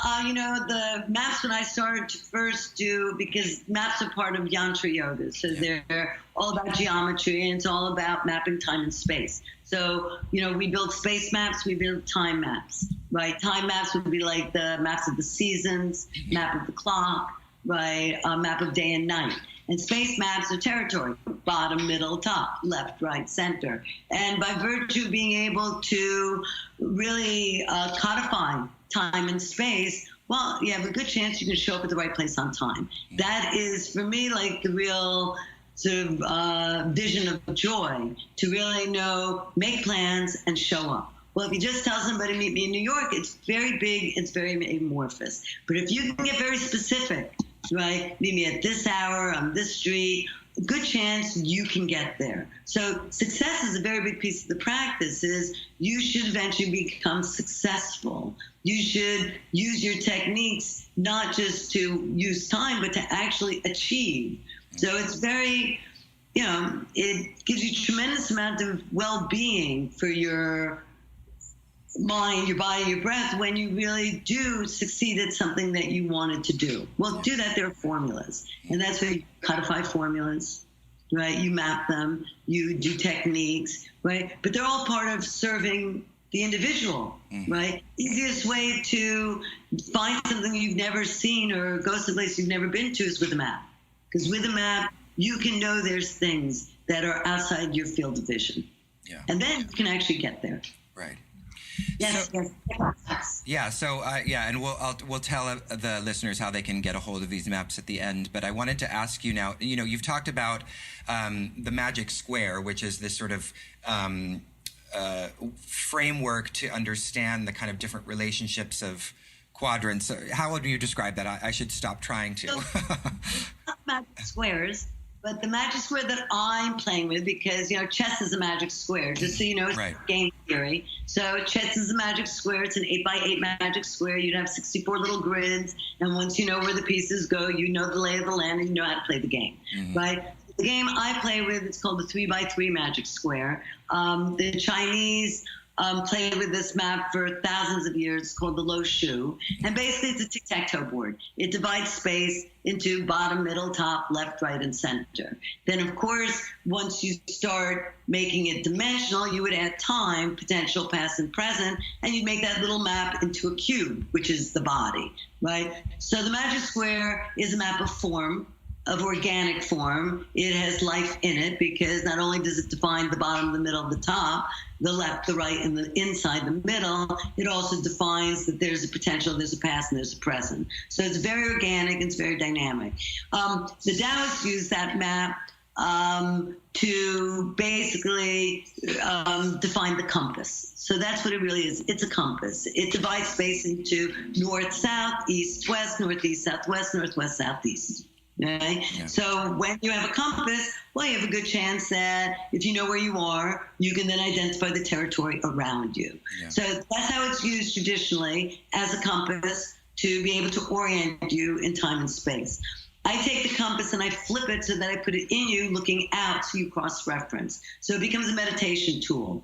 Speaker 2: the maps, when I started to first do, because maps are part of Yantra Yoga, so they're all about geometry, and it's all about mapping time and space. So, we build space maps, we build time maps, right? Time maps would be like the maps of the seasons, map of the clock, right? A map of day and night. And space maps are territory, bottom, middle, top, left, right, center. And by virtue of being able to really codify time and space, well, you have a good chance you can show up at the right place on time. That is, for me, like the real sort of vision of joy, to really know, make plans and show up. Well, if you just tell somebody, meet me in New York, it's very big, it's very amorphous. But if you can get very specific, right, meet me at this hour on this street, good chance you can get there. So success is a very big piece of the practice. Is you should eventually become successful. You should use your techniques not just to use time, but to actually achieve. So it's very, it gives you a tremendous amount of well-being for your mind, your body, your breath, when you really do succeed at something that you wanted to do. Well, do that, there are formulas. And that's where you codify formulas, right? You map them, you do techniques, right? But they're all part of serving the individual, right? Easiest way to find something you've never seen or go someplace you've never been to is with a map. Because with a map, you can know there's things that are outside your field of vision. Yeah. And then you can actually get there.
Speaker 1: Right.
Speaker 2: Yes,
Speaker 1: so,
Speaker 2: yes.
Speaker 1: Yeah, so, and we'll tell the listeners how they can get a hold of these maps at the end. But I wanted to ask you now, you've talked about the magic square, which is this sort of framework to understand the kind of different relationships of quadrants. So how would you describe that? I should stop trying to.
Speaker 2: So, not magic squares, but the magic square that I'm playing with, because, chess is a magic square, just so you know, it's
Speaker 1: right.
Speaker 2: Game theory. So chess is a magic square. It's an 8x8 magic square. You'd have 64 little grids. And once you know where the pieces go, you know the lay of the land and you know how to play the game, right? The game I play with, it's called the 3x3 magic square. The Chinese played with this map for thousands of years. It's called the Lo Shu. And basically, it's a tic-tac-toe board. It divides space into bottom, middle, top, left, right, and center. Then, of course, once you start making it dimensional, you would add time, potential, past, and present, and you'd make that little map into a cube, which is the body, right? So the magic square is a map of form, of organic form. It has life in it, because not only does it define the bottom, the middle, the top, the left, the right, and the inside, the middle, it also defines that there's a potential, there's a past, and there's a present. So it's very organic, and it's very dynamic. The Daoists use that map to basically define the compass. So that's what it really is. It's a compass. It divides space into north, south, east, west, northeast, southwest, northwest, southeast. Okay? Yeah. So when you have a compass, well, you have a good chance that if you know where you are, you can then identify the territory around you. Yeah. So that's how it's used traditionally, as a compass, to be able to orient you in time and space. I take the compass and I flip it so that I put it in you, looking out, so you cross-reference. So it becomes a meditation tool.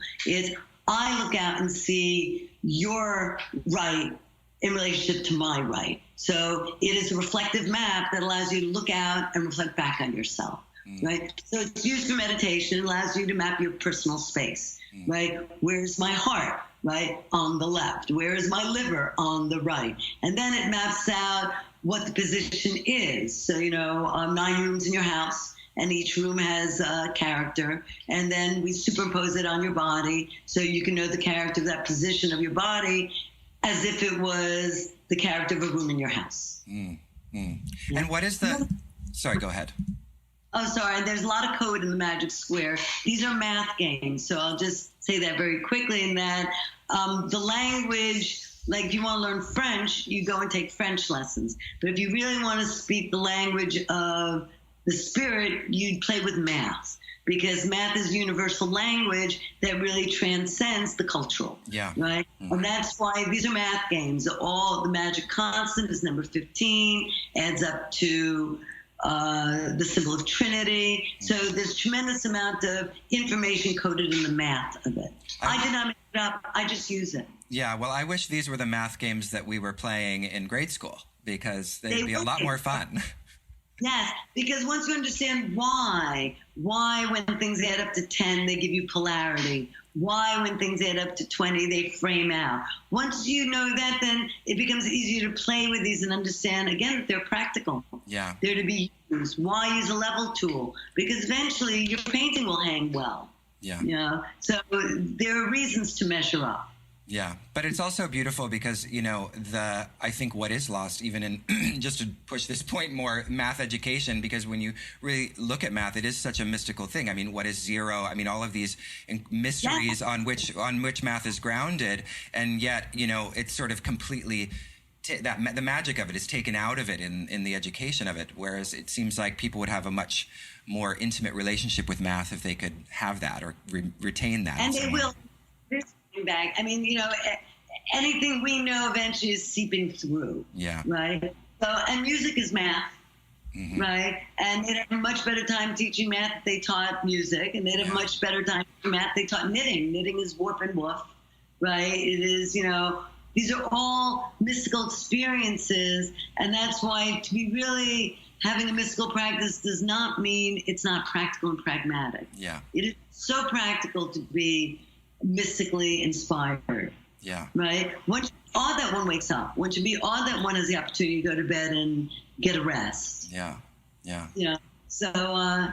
Speaker 2: I look out and see your right in relationship to my right. So it is a reflective map that allows you to look out and reflect back on yourself, right? So it's used for meditation. It allows you to map your personal space, right? Where's my heart, right? On the left. Where is my liver? On the right. And then it maps out what the position is. So, 9 rooms in your house, and each room has a character, and then we superimpose it on your body so you can know the character of that position of your body as if it was the character of a room in your house. Yeah.
Speaker 1: And what is the... Sorry, go ahead.
Speaker 2: Oh, sorry. There's a lot of code in the Magic Square. These are math games, so I'll just say that very quickly, in that the language... Like, if you want to learn French, you go and take French lessons. But if you really want to speak the language of the spirit, you'd play with math, because math is universal language that really transcends the cultural. Yeah. Right? Mm-hmm. And that's why these are math games. All the magic constant is number 15, adds up to the symbol of Trinity. So there's tremendous amount of information coded in the math of it. I did not make it up. I just use it.
Speaker 1: Yeah, well, I wish these were the math games that we were playing in grade school, because they'd be a lot more fun.
Speaker 2: Yes, because once you understand why when things add up to 10, they give you polarity. why when things add up to 20, they frame out. Once you know that, then it becomes easier to play with these and understand, again, that they're practical.
Speaker 1: Yeah.
Speaker 2: They're to be used. Why use a level tool? Because eventually your painting will hang well.
Speaker 1: Yeah.
Speaker 2: You know? So there are reasons to measure up.
Speaker 1: Yeah, but it's also beautiful because, you know, I think what is lost, even in, just to push this point more, math education, because when you really look at math, it is such a mystical thing. I mean, what is zero? I mean, all of these mysteries on which math is grounded, and yet, you know, it's sort of completely, the magic of it is taken out of it in the education of it, whereas it seems like people would have a much more intimate relationship with math if they could have that or retain that.
Speaker 2: And they will. Back. I mean, you know, anything we know eventually is seeping through.
Speaker 1: Yeah.
Speaker 2: Right. So, and music is math.
Speaker 1: Mm-hmm.
Speaker 2: Right. And they'd have a much better time teaching math if they taught music, and they'd have a much better time teaching math if they taught knitting. Knitting is warp and woof. Right. It is, you know, these are all mystical experiences, and that's why to be really having a mystical practice does not mean it's not practical and pragmatic.
Speaker 1: Yeah.
Speaker 2: It is so practical to be mystically inspired.
Speaker 1: Yeah.
Speaker 2: Right? Once you're awed that one wakes up. Once you be awed that one has the opportunity to go to bed and get a rest.
Speaker 1: Yeah. Yeah.
Speaker 2: You know? So,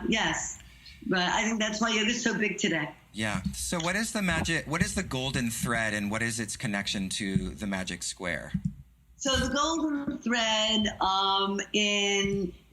Speaker 2: yes. But I think that's why yoga is so big today.
Speaker 1: Yeah. So what is the magic, what is the golden thread, and what is its connection to the magic square?
Speaker 2: So the golden thread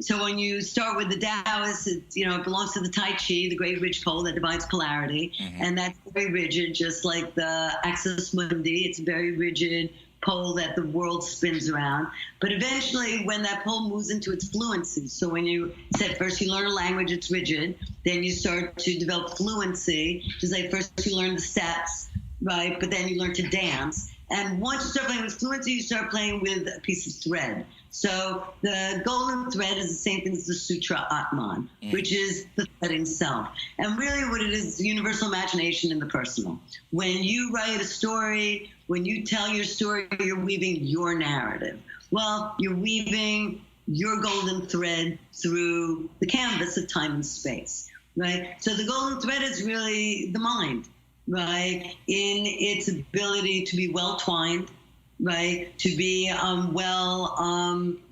Speaker 2: so when you start with the Daoist, it belongs to the Tai Chi, the great ridge pole that divides polarity. Mm-hmm. And that's very rigid, just like the axis mundi. It's a very rigid pole that the world spins around. But eventually, when that pole moves into its fluency, so when you said first you learn a language, it's rigid. Then you start to develop fluency, just like first you learn the steps, right? But then you learn to dance. And once you start playing with fluency, you start playing with a piece of thread. So the golden thread is the same thing as the Sutra Atman, which is the threading self. And really what it is the universal imagination in the personal. When you write a story, when you tell your story, you're weaving your narrative. Well, you're weaving your golden thread through the canvas of time and space, right? So the golden thread is really the mind. Right, in its ability to be well twined, right, to be well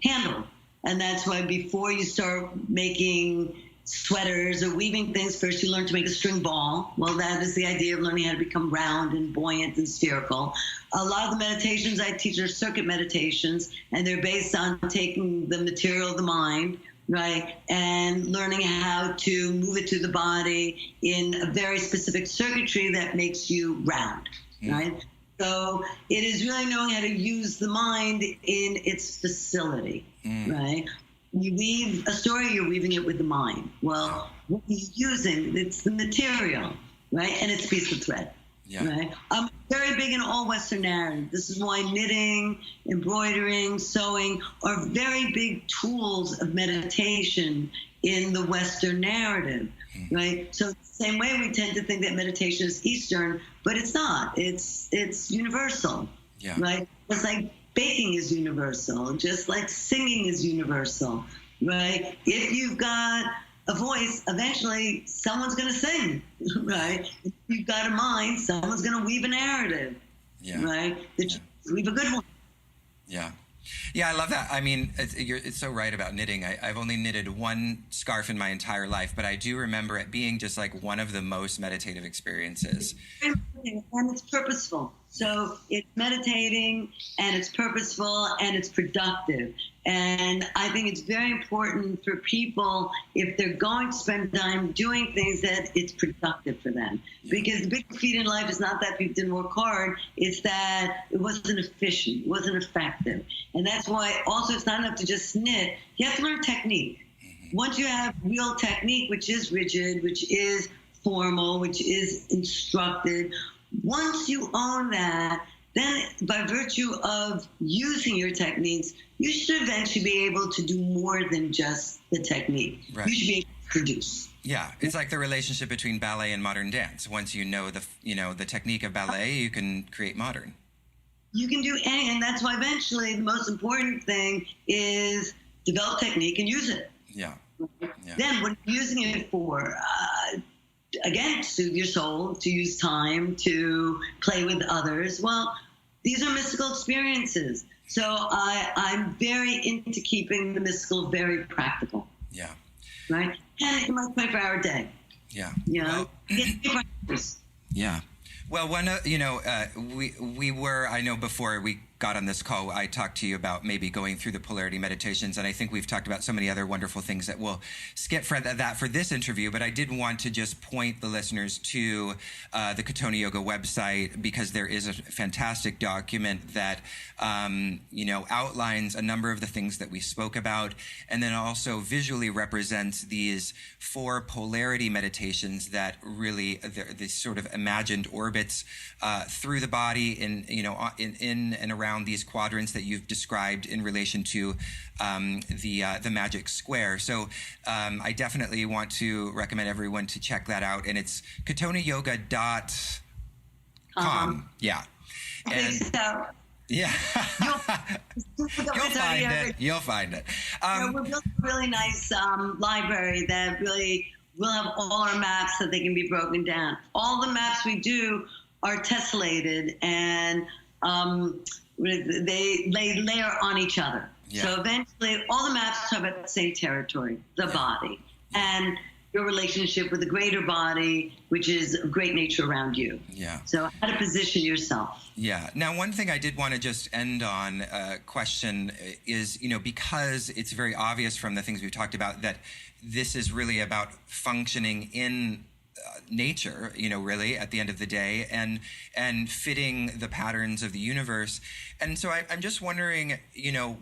Speaker 2: handled, and that's why before you start making sweaters or weaving things, first you learn to make a string ball. Well, that is the idea of learning how to become round and buoyant and spherical. A lot of the meditations I teach are circuit meditations, and they're based on taking the material of the mind, right, and learning how to move it through the body in a very specific circuitry that makes you round, right? So it is really knowing how to use the mind in its facility, right? You weave a story, you're weaving it with the mind. Well, what you're using, it's the material, right, and it's a piece of thread. Yeah. Right. I'm very big in all Western narrative. This is why knitting, embroidering, sewing are very big tools of meditation in the Western narrative, right? So the same way we tend to think that meditation is Eastern, but it's not. It's universal, right? It's like baking is universal, just like singing is universal, right? If you've got a voice, eventually someone's going to sing, right? If you've got a mind, someone's going to weave a narrative, right? Weave a good one.
Speaker 1: Yeah. Yeah, I love that. I mean, it's so right about knitting. I've only knitted one scarf in my entire life, but I do remember it being just like one of the most meditative experiences.
Speaker 2: And it's purposeful. So it's meditating, and it's purposeful, and it's productive. And I think it's very important for people, if they're going to spend time doing things, that it's productive for them. Because the big defeat in life is not that people didn't work hard, it's that it wasn't efficient, it wasn't effective. And that's why also it's not enough to just knit. You have to learn technique. Once you have real technique, which is rigid, which is formal, which is instructed, once you own that, then by virtue of using your techniques, you should eventually be able to do more than just the technique. Right. You should be able to produce.
Speaker 1: Yeah, it's like the relationship between ballet and modern dance. Once you know the technique of ballet, you can create modern.
Speaker 2: You can do anything, and that's why eventually the most important thing is develop technique and use it.
Speaker 1: Yeah.
Speaker 2: Then what are you using it for? again, soothe your soul, to use time, to play with others. Well, these are mystical experiences. So I'm very into keeping the mystical very practical.
Speaker 1: Yeah.
Speaker 2: Right? And in my 24-hour day.
Speaker 1: Yeah.
Speaker 2: You know?
Speaker 1: Yeah. Well, we were, I know before we got on this call, I talked to you about maybe going through the polarity meditations, and I think we've talked about so many other wonderful things that we'll skip for that for this interview, but I did want to just point the listeners to the Katona Yoga website, because there is a fantastic document that, outlines a number of the things that we spoke about, and then also visually represents these 4 polarity meditations that really, these sort of imagined orbits through the body in and around these quadrants that you've described in relation to the magic square. So I definitely want to recommend everyone to check that out, and it's katonayoga.com. Yeah. And
Speaker 2: so.
Speaker 1: Yeah. You'll find it.
Speaker 2: We're building a really nice library that really will have all our maps so they can be broken down. All the maps we do are tessellated, and they layer on each other. Yeah. So eventually all the maps talk about the same territory, the body, and your relationship with the greater body, which is of great nature around you.
Speaker 1: Yeah.
Speaker 2: So how to position yourself.
Speaker 1: Yeah. Now, one thing I did want to just end on a question is, because it's very obvious from the things we've talked about that this is really about functioning in nature, really at the end of the day, and fitting the patterns of the universe. And so I'm just wondering,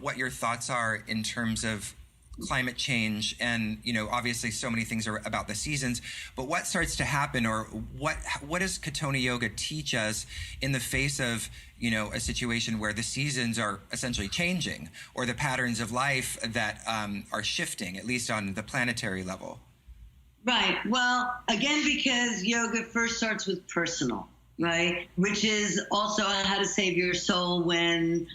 Speaker 1: what your thoughts are in terms of climate change, and obviously so many things are about the seasons, but what starts to happen, or what does Katona Yoga teach us in the face of a situation where the seasons are essentially changing, or the patterns of life that are shifting, at least on the planetary level?
Speaker 2: Right. Well, again, because yoga first starts with personal, right? Which is also how to save your soul when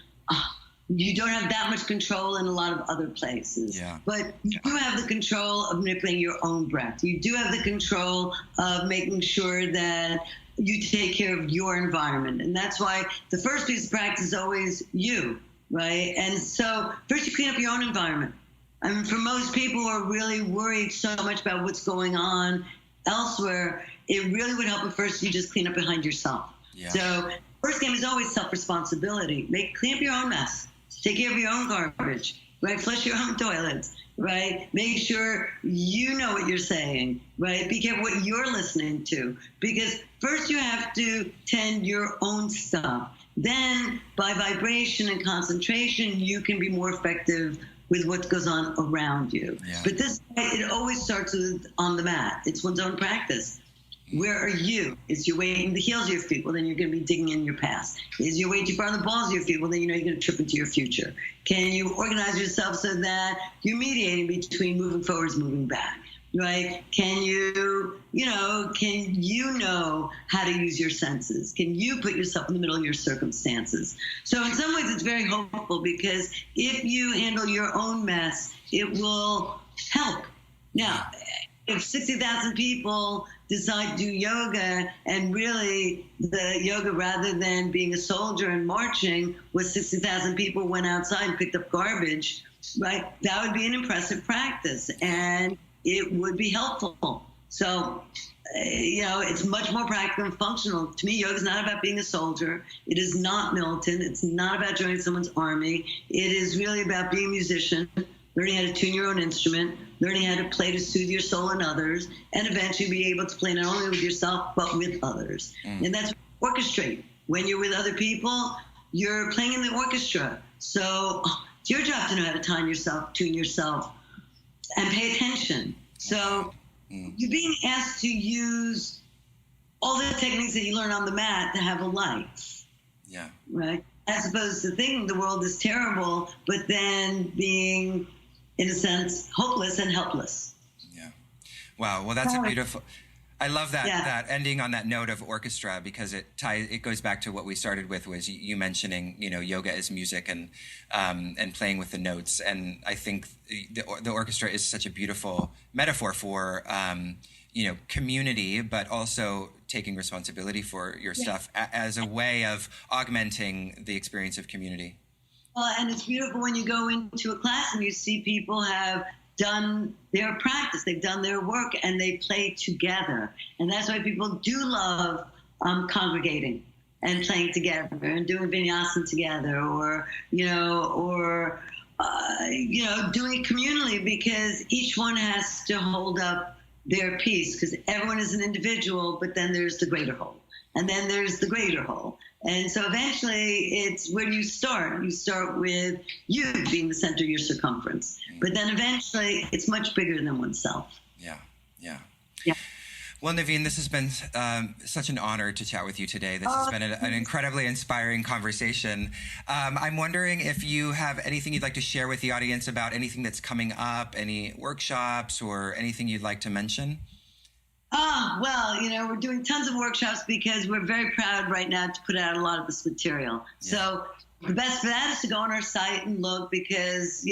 Speaker 2: you don't have that much control in a lot of other places.
Speaker 1: Yeah.
Speaker 2: But you do have the control of manipulating your own breath. You do have the control of making sure that you take care of your environment. And that's why the first piece of practice is always you, right? And so first you clean up your own environment. I mean, for most people who are really worried so much about what's going on elsewhere, it really would help if first you just clean up behind yourself.
Speaker 1: Yeah.
Speaker 2: So first game is always self-responsibility. Clean up your own mess. Take care of your own garbage, right? Flush your own toilets, right? Make sure you know what you're saying, right? Be careful what you're listening to, because first you have to tend your own stuff. Then by vibration and concentration, you can be more effective with what goes on around you.
Speaker 1: Yeah.
Speaker 2: But it always starts with on the mat. It's one's own practice. Where are you? Is your weight in the heels of your feet? Well, then you're going to be digging in your past. Is your weight too far on the balls of your feet? Well, then you're going to trip into your future. Can you organize yourself so that you're mediating between moving forwards, moving back, right? Can you know how to use your senses? Can you put yourself in the middle of your circumstances? So in some ways, it's very hopeful, because if you handle your own mess, it will help. Now, if 60,000 people decide to do yoga, and really the yoga, rather than being a soldier and marching, was 60,000 people went outside and picked up garbage, right? That would be an impressive practice, and it would be helpful. So, it's much more practical and functional. To me, yoga is not about being a soldier. It is not militant. It's not about joining someone's army. It is really about being a musician, learning how to tune your own instrument, learning how to play to soothe your soul and others, and eventually be able to play not only with yourself, but with others. And that's orchestrate. When you're with other people, you're playing in the orchestra. So it's your job to know how to tune yourself, and pay attention. So you're being asked to use all the techniques that you learn on the mat to have a life.
Speaker 1: Yeah. Right?
Speaker 2: As opposed to thinking the world is terrible, but then being, in a sense, hopeless and helpless.
Speaker 1: Yeah. Wow. Well, that's a beautiful. I love that that ending on that note of orchestra, because it goes back to what we started with, was you mentioning yoga as music and playing with the notes, and I think the orchestra is such a beautiful metaphor for community, but also taking responsibility for your stuff as a way of augmenting the experience of community.
Speaker 2: Well, and it's beautiful when you go into a class and you see people have done their practice, they've done their work, and they play together. And that's why people do love congregating and playing together and doing vinyasa together, or doing it communally, because each one has to hold up their piece, because everyone is an individual, but then there's the greater whole, and then there's the greater whole. And so eventually it's where do you start? You start with you being the center of your circumference, but then eventually it's much bigger than oneself.
Speaker 1: Yeah.
Speaker 2: Yeah.
Speaker 1: Well, Nevine, this has been such an honor to chat with you today. This has been an incredibly inspiring conversation. I'm wondering if you have anything you'd like to share with the audience about anything that's coming up, any workshops or anything you'd like to mention?
Speaker 2: Well, we're doing tons of workshops because we're very proud right now to put out a lot of this material. Yeah. So the best for that is to go on our site and look, because,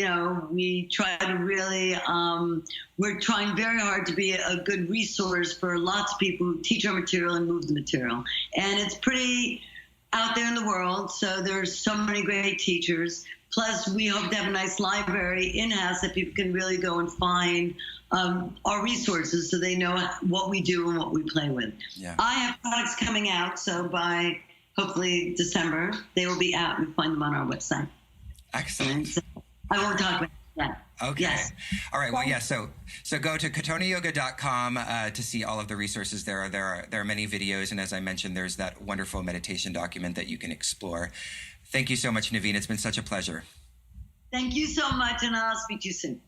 Speaker 2: we try to really, we're trying very hard to be a good resource for lots of people who teach our material and move the material. And it's pretty out there in the world, so there's so many great teachers. Plus, we hope to have a nice library in-house that people can really go and find our resources, so they know what we do and what we play with. Yeah. I have products coming out, so by hopefully December, they will be out. You can find them on our website.
Speaker 1: Excellent.
Speaker 2: So I won't talk about that.
Speaker 1: Okay.
Speaker 2: Yes.
Speaker 1: All right. Well, yeah. So go to katoniyoga.com to see all of the resources. There are many videos, and as I mentioned, there's that wonderful meditation document that you can explore. Thank you so much, Nevine. It's been such a pleasure.
Speaker 2: Thank you so much, and I'll speak to you soon.